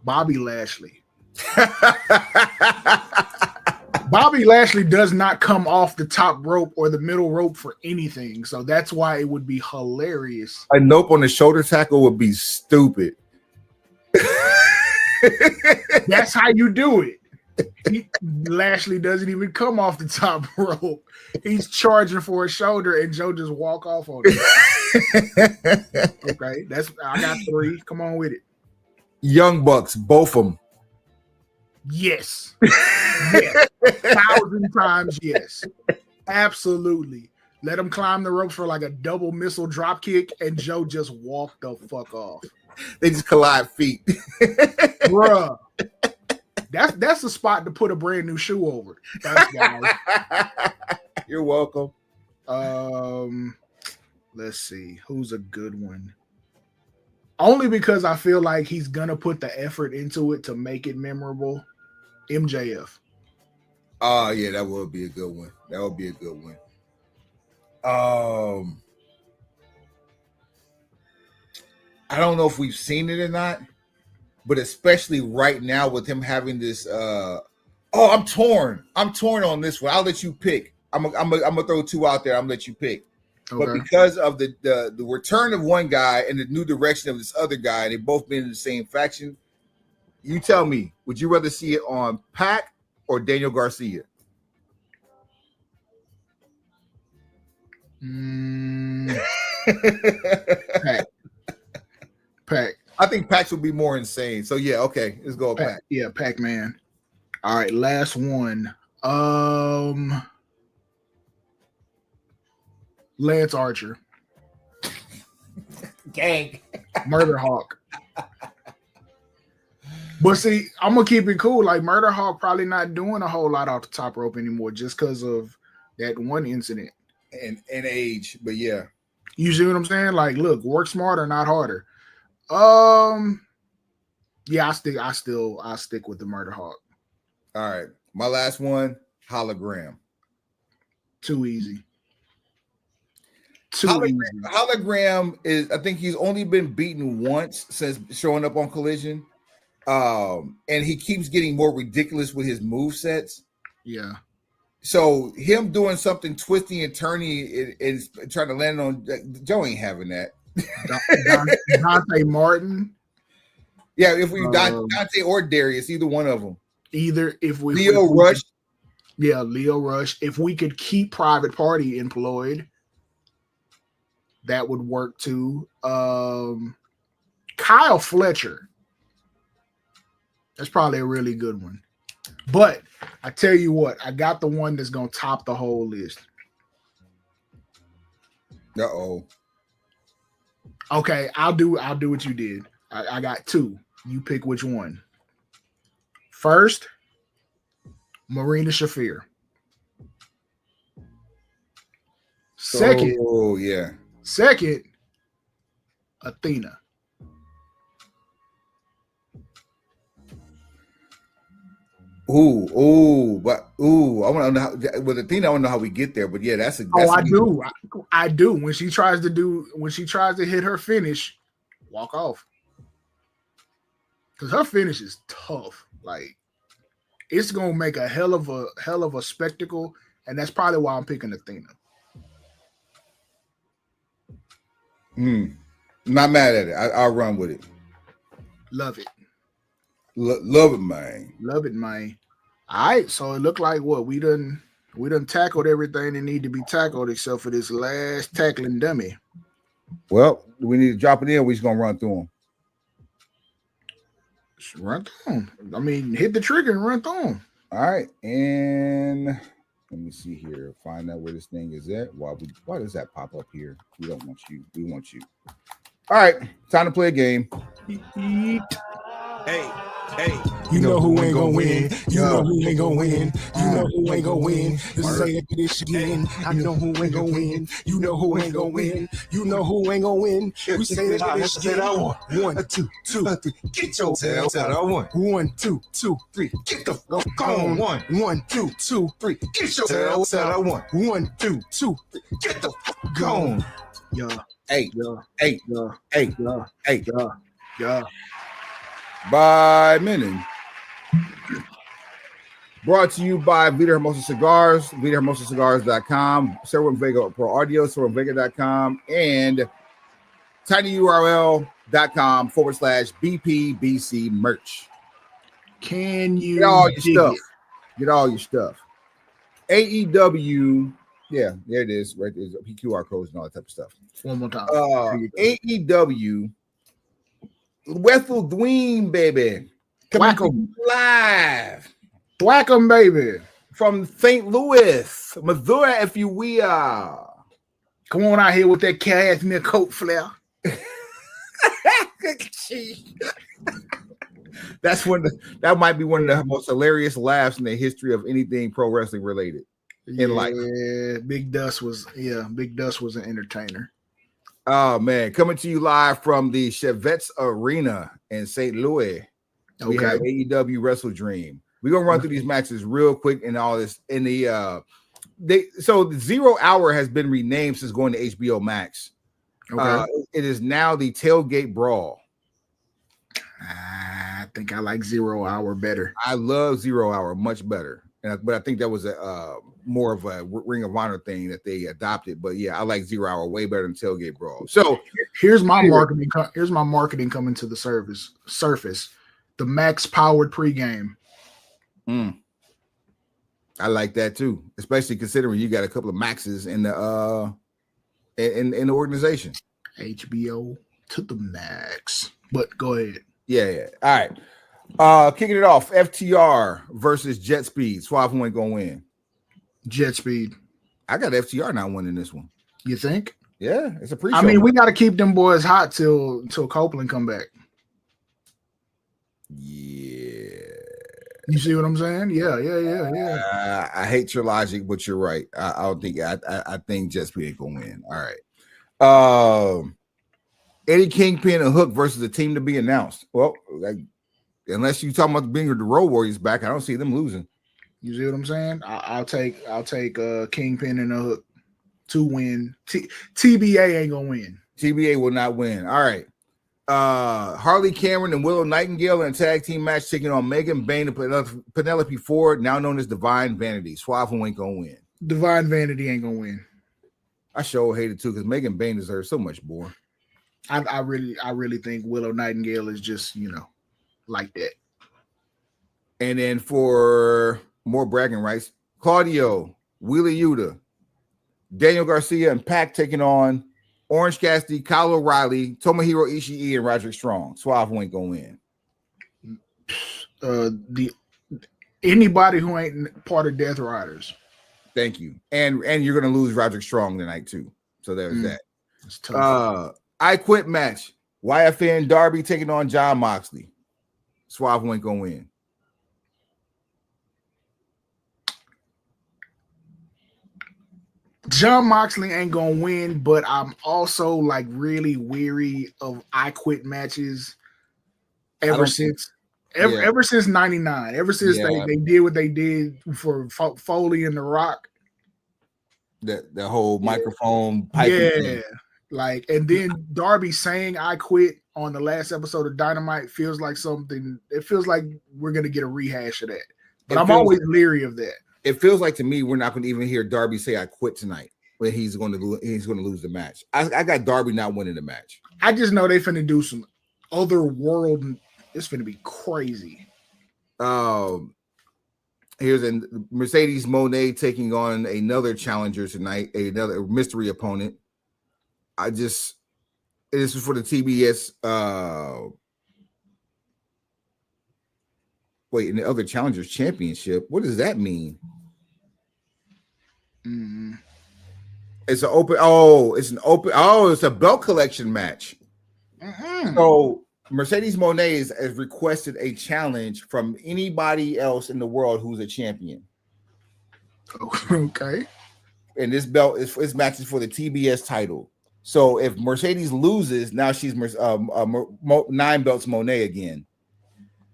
Bobby Lashley. Bobby Lashley does not come off the top rope or the middle rope for anything, so that's why it would be hilarious. A nope on the shoulder tackle would be stupid. That's how you do it. Lashley doesn't even come off the top rope. He's charging for a shoulder, and Joe just walk off on it. Okay, I got 3. Come on with it. Young Bucks, both of them. Yes. Yes. 1,000 times yes. Absolutely. Let him climb the ropes for like a double missile drop kick, and Joe just walk the fuck off. They just collide feet. Bruh. That's a spot to put a brand new shoe over. Thanks, guys. You're welcome. Let's see. Who's a good one? Only because I feel like he's gonna put the effort into it to make it memorable. MJF. Oh, yeah, that would be a good one. That would be a good one. I don't know if we've seen it or not, but especially right now with him having this. I'm torn. I'm torn on this one. I'll let you pick. I'm gonna throw 2 out there. I'm gonna let you pick. Okay. But because of the return of one guy and the new direction of this other guy, they both been in the same faction. You tell me, would you rather see it on Pac or Daniel Garcia? Pac. I think Pac would be more insane. So yeah, okay, let's go with Pac. Yeah, Pac-Man. All right, last one. Lance Archer. Gang. Murder Hawk. But see, I'm gonna keep it cool. Like Murder Hawk probably not doing a whole lot off the top rope anymore just because of that one incident. And age, but yeah. You see what I'm saying? Like, look, work smarter, not harder. Yeah, I stick with the Murder Hawk. All right. My last one, hologram. Too easy. Hologram is, I think he's only been beaten once since showing up on Collision. And he keeps getting more ridiculous with his move sets. Yeah. So him doing something twisty and turny and trying to land on Joe ain't having that. Dante Martin. Yeah, if we Dante or Darius, either one of them. Leo Rush. Yeah, Leo Rush. If we could keep Private Party employed, that would work too. Kyle Fletcher. That's probably a really good one. But I tell you what, I got the one that's gonna top the whole list. Uh-oh. Okay, I'll do what you did. I got 2. You pick which one. First, Marina Shafir. Second, Second, Athena. I want to know how, with Athena. I don't know how we get there, but yeah, that's I do. When she tries to hit her finish, walk off. Because her finish is tough. Like, it's gonna make a hell of a spectacle, and that's probably why I'm picking Athena. Not mad at it. I'll run with it. Love it. Love it, man. Love it, man. All right, so it looked like what we done tackled everything that need to be tackled except for this last tackling dummy. Well, we need to drop it in. We're just gonna run through them. Just run through them. I mean, hit the trigger and run through them. All right, and let me see here. Find out where this thing is at. Why does that pop up here? We don't want you. We want you. All right, time to play a game. Hey. Hey, You know who ain't gonna win. You know who ain't gonna win. You know who ain't gonna win. Say it this again. I know who ain't gonna win. You know who ain't gonna win. You know who ain't gonna win. We say it this again. 1, 2, 2, 3. Get your tail out. 1, 2, 2, 3. Get the fuck on. 1, 2, 2, 3. Get your tail out. 1, 2, 2, 3. Get the fuck on. Yeah. Hey, Yeah. hey, Yeah. hey, Yeah. hey. Yeah. Yeah. By Menon. Brought to you by Vida Hermosa Cigars, VitaHermosaCigars.com, Cerro Vega Pro Audio, CerroVega.com, and tinyurl.com/BPBC merch. Can you Get all your dig stuff. it? Get all your stuff. AEW, yeah, there it is. Right there's QR codes and all that type of stuff. One more time. AEW WrestleDream, baby. Thwack Coming 'em. live Thwack 'em, baby. from St. Louis, Missouri, if you will. Come on out here with that cashmere coat flare. That might be one of the most hilarious laughs in the history of anything pro wrestling related in life. Big Dust was an entertainer. Oh man, coming to you live from the Chevettes Arena in St. Louis. We have AEW WrestleDream. We're gonna run through these matches real quick and all this. In the so the 0 Hour has been renamed since going to HBO Max. It is now the Tailgate Brawl. I think I like 0 Hour better. I love 0 Hour much better, but I think that was a more of a Ring of Honor thing that they adopted. But yeah, I like 0 Hour way better than Tailgate Brawl. So here's my marketing. Here's my marketing coming to the surface. The Max powered pregame. I like that too, especially considering you got a couple of Maxes in the in the organization. HBO to the max. But go ahead. Yeah. All right. Kicking it off, FTR versus Jet Speed. Suave ain't gonna win. Jet Speed. I got FTR not winning this one. You think? Yeah, it's a pre-show. I mean, we got to keep them boys hot till Copeland come back. Yeah. You see what I'm saying? Yeah. I hate your logic, but you're right. I don't think I think Jet Speed ain't gonna win. All right. Eddie Kingpin and Hook versus a team to be announced. Well, unless you talking about bringing the Road Warriors back, I don't see them losing. You see what I'm saying? I'll take Kingpin and a Hook to win. TBA ain't gonna win. TBA will not win. All right. Harley Cameron and Willow Nightingale in a tag team match taking on Megan Bain and Penelope Ford, now known as Divine Vanity. Suave ain't gonna win. Divine Vanity ain't gonna win. I sure hate it too because Megan Bain deserves so much more. I really think Willow Nightingale is just like that. And then for more bragging rights, Claudio, Wheeler Yuta, Daniel Garcia, and Pac taking on Orange Cassidy, Kyle O'Reilly, Tomohiro Ishii, and Roderick Strong. Suave ain't gonna win. Anybody who ain't part of Death Riders. Thank you. And you're gonna lose Roderick Strong tonight too. So there's that. It's tough. I Quit match. YFN Darby taking on John Moxley. Suave ain't gonna win. John Moxley ain't gonna win, but I'm also like really weary of I Quit matches ever since 99. Ever since they did what they did for Foley and The Rock. The whole microphone piping thing. Like, and then Darby saying I quit on the last episode of Dynamite feels like something. It feels like we're gonna get a rehash of that. But I'm always leery of that. It feels like to me we're not going to even hear Darby say I quit tonight when he's going to lose the match. I got Darby not winning the match. I just know they finna do some other world. It's finna be crazy. Here's a Mercedes Moné taking on another challenger tonight, another mystery opponent. This is for the TBS. Wait, and the other challengers championship. What does that mean? Mm-hmm. It's an open. Oh, it's an open. Oh, it's a belt collection match. Mm-hmm. So Mercedes Moné has requested a challenge from anybody else in the world who's a champion. Okay. And this belt is matches for the TBS title. So if Mercedes loses, now she's 9 belts Moné again.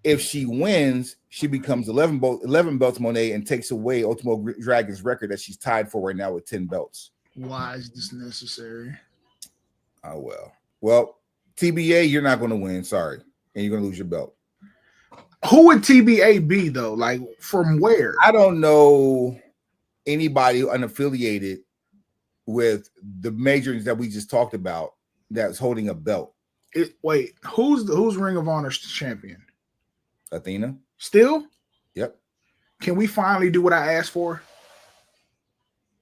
If she wins, she becomes 11 belts Moné and takes away Ultimo Dragon's record that she's tied for right now with 10 belts. Why is this necessary? Oh, well, TBA, you're not going to win. Sorry. And you're going to lose your belt. Who would TBA be, though? Like, from where? I don't know anybody unaffiliated with the majors that we just talked about that's holding a belt. Wait, who's Ring of Honor's champion? Athena. Still? Yep. Can we finally do what I asked for?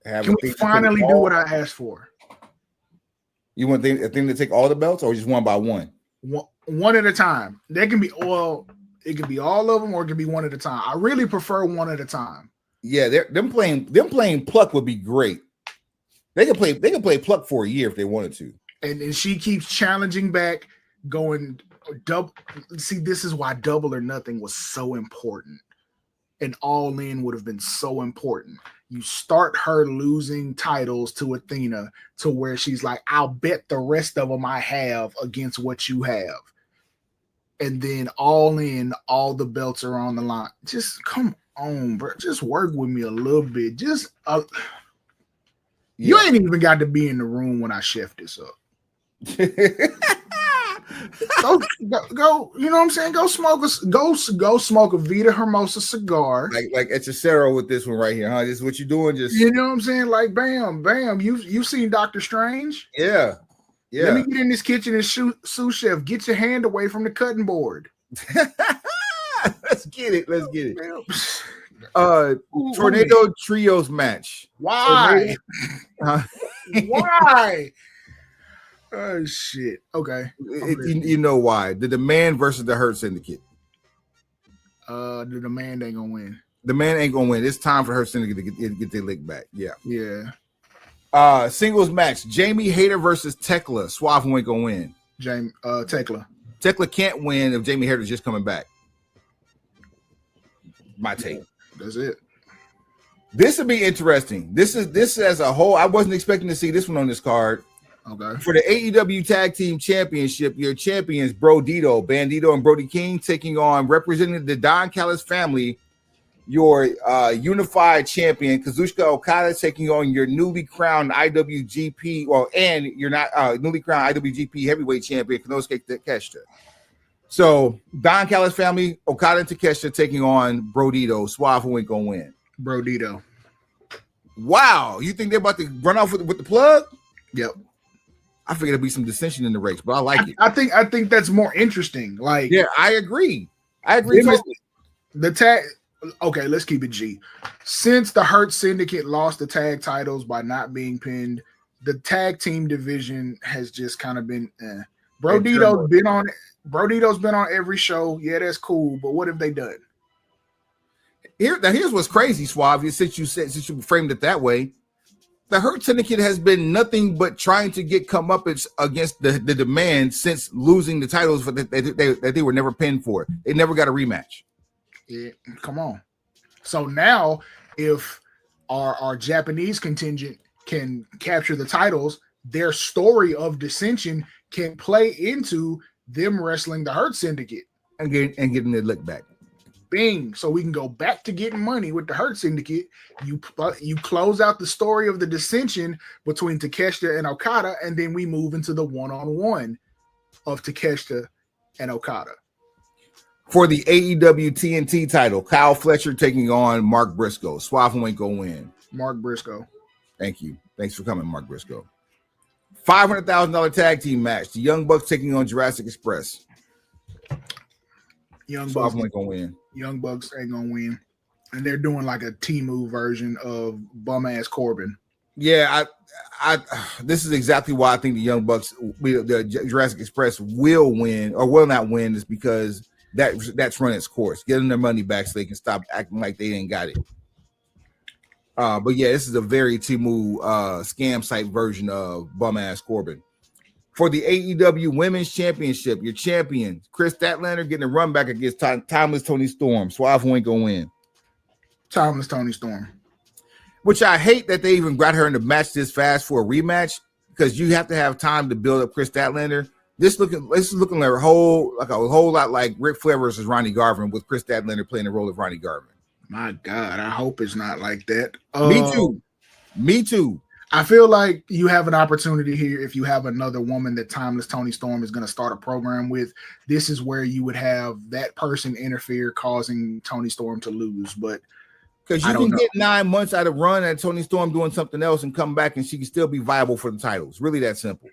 Can we finally do what I asked for? You want Athena to take all the belts or just one by one? One at a time. There can be it can be all of them or it can be one at a time. I really prefer one at a time. Yeah, them playing pluck would be great. They can play pluck for a year if they wanted to. And she keeps challenging back, going double. See, this is why Double or Nothing was so important. And All In would have been so important. You start her losing titles to Athena to where she's like, I'll bet the rest of them I have against what you have. And then All In, all the belts are on the line. Just come on, bro. Just work with me a little bit. Just you ain't even got to be in the room when I chef this up. go, you know what I'm saying? Go smoke a Vita Hermosa cigar. Like Hechicero with this one right here, huh? This is what you're doing, just you know what I'm saying? Like bam. You seen Doctor Strange? Yeah. Let me get in this kitchen and sous chef. Get your hand away from the cutting board. Let's get it. Tornado Trios match. Why? Why? Oh shit. Okay. You know why? The Demand versus the Hurt Syndicate. The Demand ain't gonna win. The man ain't gonna win. It's time for Hurt Syndicate to get their lick back. Yeah. Singles match: Jamie Hayter versus Tekla. Suave ain't gonna win. Tekla. Tekla can't win if Jamie Hayter's just coming back. My take. That's it. This would be interesting. This as a whole. I wasn't expecting to see this one on this card. Okay. For the AEW Tag Team Championship, your champions, Bandito and Brody King, taking on, representing the Don Callis family, your unified champion, Kazuchika Okada, taking on your newly crowned IWGP, and you're not newly crowned IWGP heavyweight champion, Konosuke Takeshita. So Don Callis family, Okada and Takeshita taking on Bandito. Suave ain't gonna win. Bandito. Wow, you think they're about to run off with the plug? Yep. I figured there'd be some dissension in the race, but I like it. I think that's more interesting. Like, yeah, I agree. Totally. The tag. Okay, let's keep it G. Since the Hurt Syndicate lost the tag titles by not being pinned, the tag team division has just kind of been. Bandito's been on every show. Yeah, that's cool. But what have they done? Here's what's crazy, Suave. Since you framed it that way. The Hurt Syndicate has been nothing but trying to get comeuppance against the Demand since losing the titles that they were never pinned for. They never got a rematch. Yeah, come on. So now, if our Japanese contingent can capture the titles, their story of dissension can play into them wrestling the Hurt Syndicate and getting their lick back. Bing. So we can go back to getting money with the Hurt Syndicate. You close out the story of the dissension between Takeshita and Okada, and then we move into the one-on-one of Takeshita and Okada. For the AEW TNT title, Kyle Fletcher taking on Mark Briscoe. Suave ain't gonna win. Mark Briscoe. Thank you. Thanks for coming, Mark Briscoe. $500,000 tag team match. The Young Bucks taking on Jurassic Express. Young Bucks ain't gonna win. Young Bucks ain't gonna win, and they're doing like a Temu version of bum ass Corbin. Yeah, I this is exactly why I think the Young Bucks, the Jurassic Express, will win or will not win, is because that's run its course. Get them their money back so they can stop acting like they ain't got it. But yeah, this is a very Temu scam site version of bum ass Corbin. For the AEW Women's Championship, your champion, Chris Statlander, getting a run back against Timeless Tony Storm. Suave who ain't going to win. Timeless Tony Storm. Which I hate that they even got her in the match this fast for a rematch, because you have to have time to build up Chris Statlander. This is looking like a whole lot like Ric Flair versus Ronnie Garvin, with Chris Statlander playing the role of Ronnie Garvin. My God, I hope it's not like that. Me too. I feel like you have an opportunity here if you have another woman that Timeless Tony Storm is going to start a program with. This is where you would have that person interfere, causing Tony Storm to lose. But because you can get 9 months out of run at Tony Storm doing something else and come back and she can still be viable for the titles. Really that simple.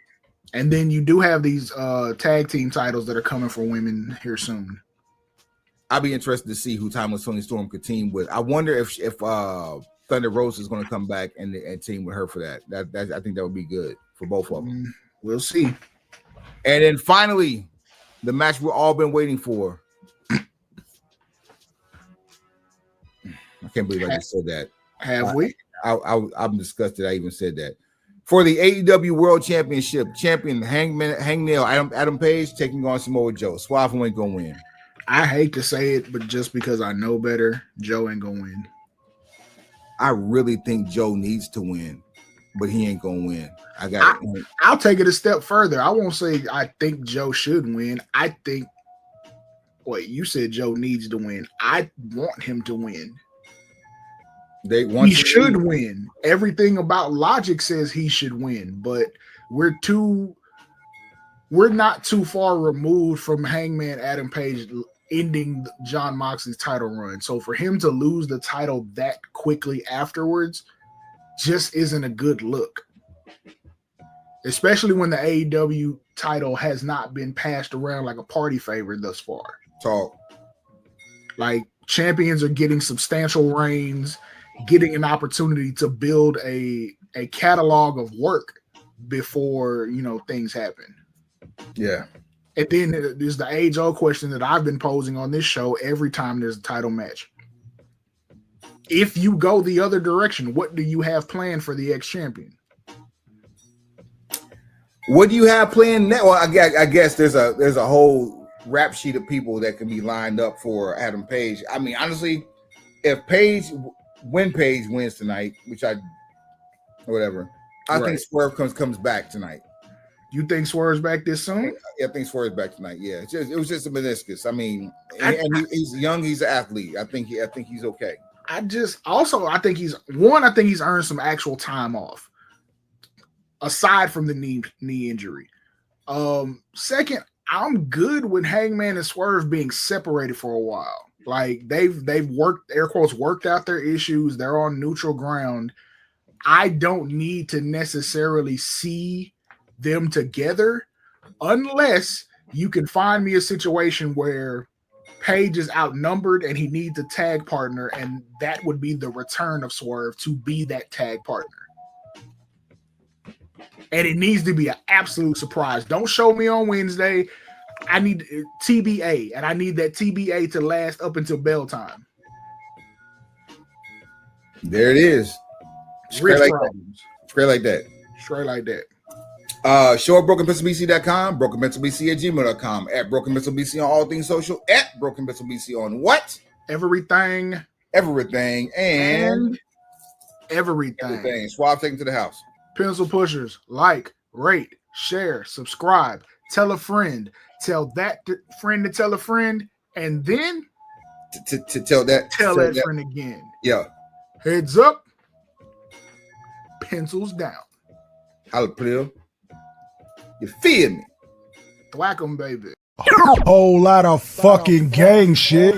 And then you do have these tag team titles that are coming for women here soon. I'll be interested to see who Timeless Tony Storm could team with. I wonder if Thunder Rose is going to come back and team with her for that. That I think that would be good for both of them. We'll see. And then finally, the match we've all been waiting for. I can't believe I just said that. Have we? I'm disgusted I even said that. For the AEW World Championship, champion Hangnail Adam Page taking on Samoa Joe. Suave ain't going to win. I hate to say it, but just because I know better, Joe ain't going to win. I really think Joe needs to win, but he ain't gonna win. I'll take it a step further. I won't say I think Joe should win. I think, wait, you said Joe needs to win. I want him to win. He should win. Everything about logic says he should win, but we're not too far removed from Hangman Adam Page ending Jon Moxley's title run. So for him to lose the title that quickly afterwards just isn't a good look. Especially when the AEW title has not been passed around like a party favor thus far. Talk. Like, champions are getting substantial reigns, getting an opportunity to build a catalog of work before, things happen. Yeah. And then there's the age-old question that I've been posing on this show every time there's a title match. If you go the other direction, what do you have planned for the ex-champion? What do you have planned now? Well, I guess there's a whole rap sheet of people that can be lined up for Adam Page. I mean, honestly, if Page wins tonight, I think Swerve comes back tonight. You think Swerve's back this soon? Yeah, I think Swerve's back tonight. Yeah, it was just a meniscus. I mean, he's young. He's an athlete. I think he's okay. I think he's earned some actual time off, aside from the knee injury. Second, I'm good with Hangman and Swerve being separated for a while. Like they've worked, air quotes, worked out their issues. They're on neutral ground. I don't need to necessarily see them together unless you can find me a situation where Page is outnumbered and he needs a tag partner, and that would be the return of Swerve to be that tag partner. And it needs to be an absolute surprise. Don't show me on Wednesday. I need TBA, and I need that TBA to last up until bell time. There it is. Straight like that. Straight like that. Show at BrokenPencilBC.com, BrokenPencilBC@gmail.com, at BrokenPencilBC on all things social, at BrokenPencilBC on what? Everything. And everything. Suave, take him to the house. Pencil pushers, like, rate, share, subscribe, tell a friend, tell that friend to tell a friend, and then tell that friend again. Yeah. Heads up, pencils down. I'll put it. You feel me? Thwack 'em, baby. Whole lot of fucking gang shit.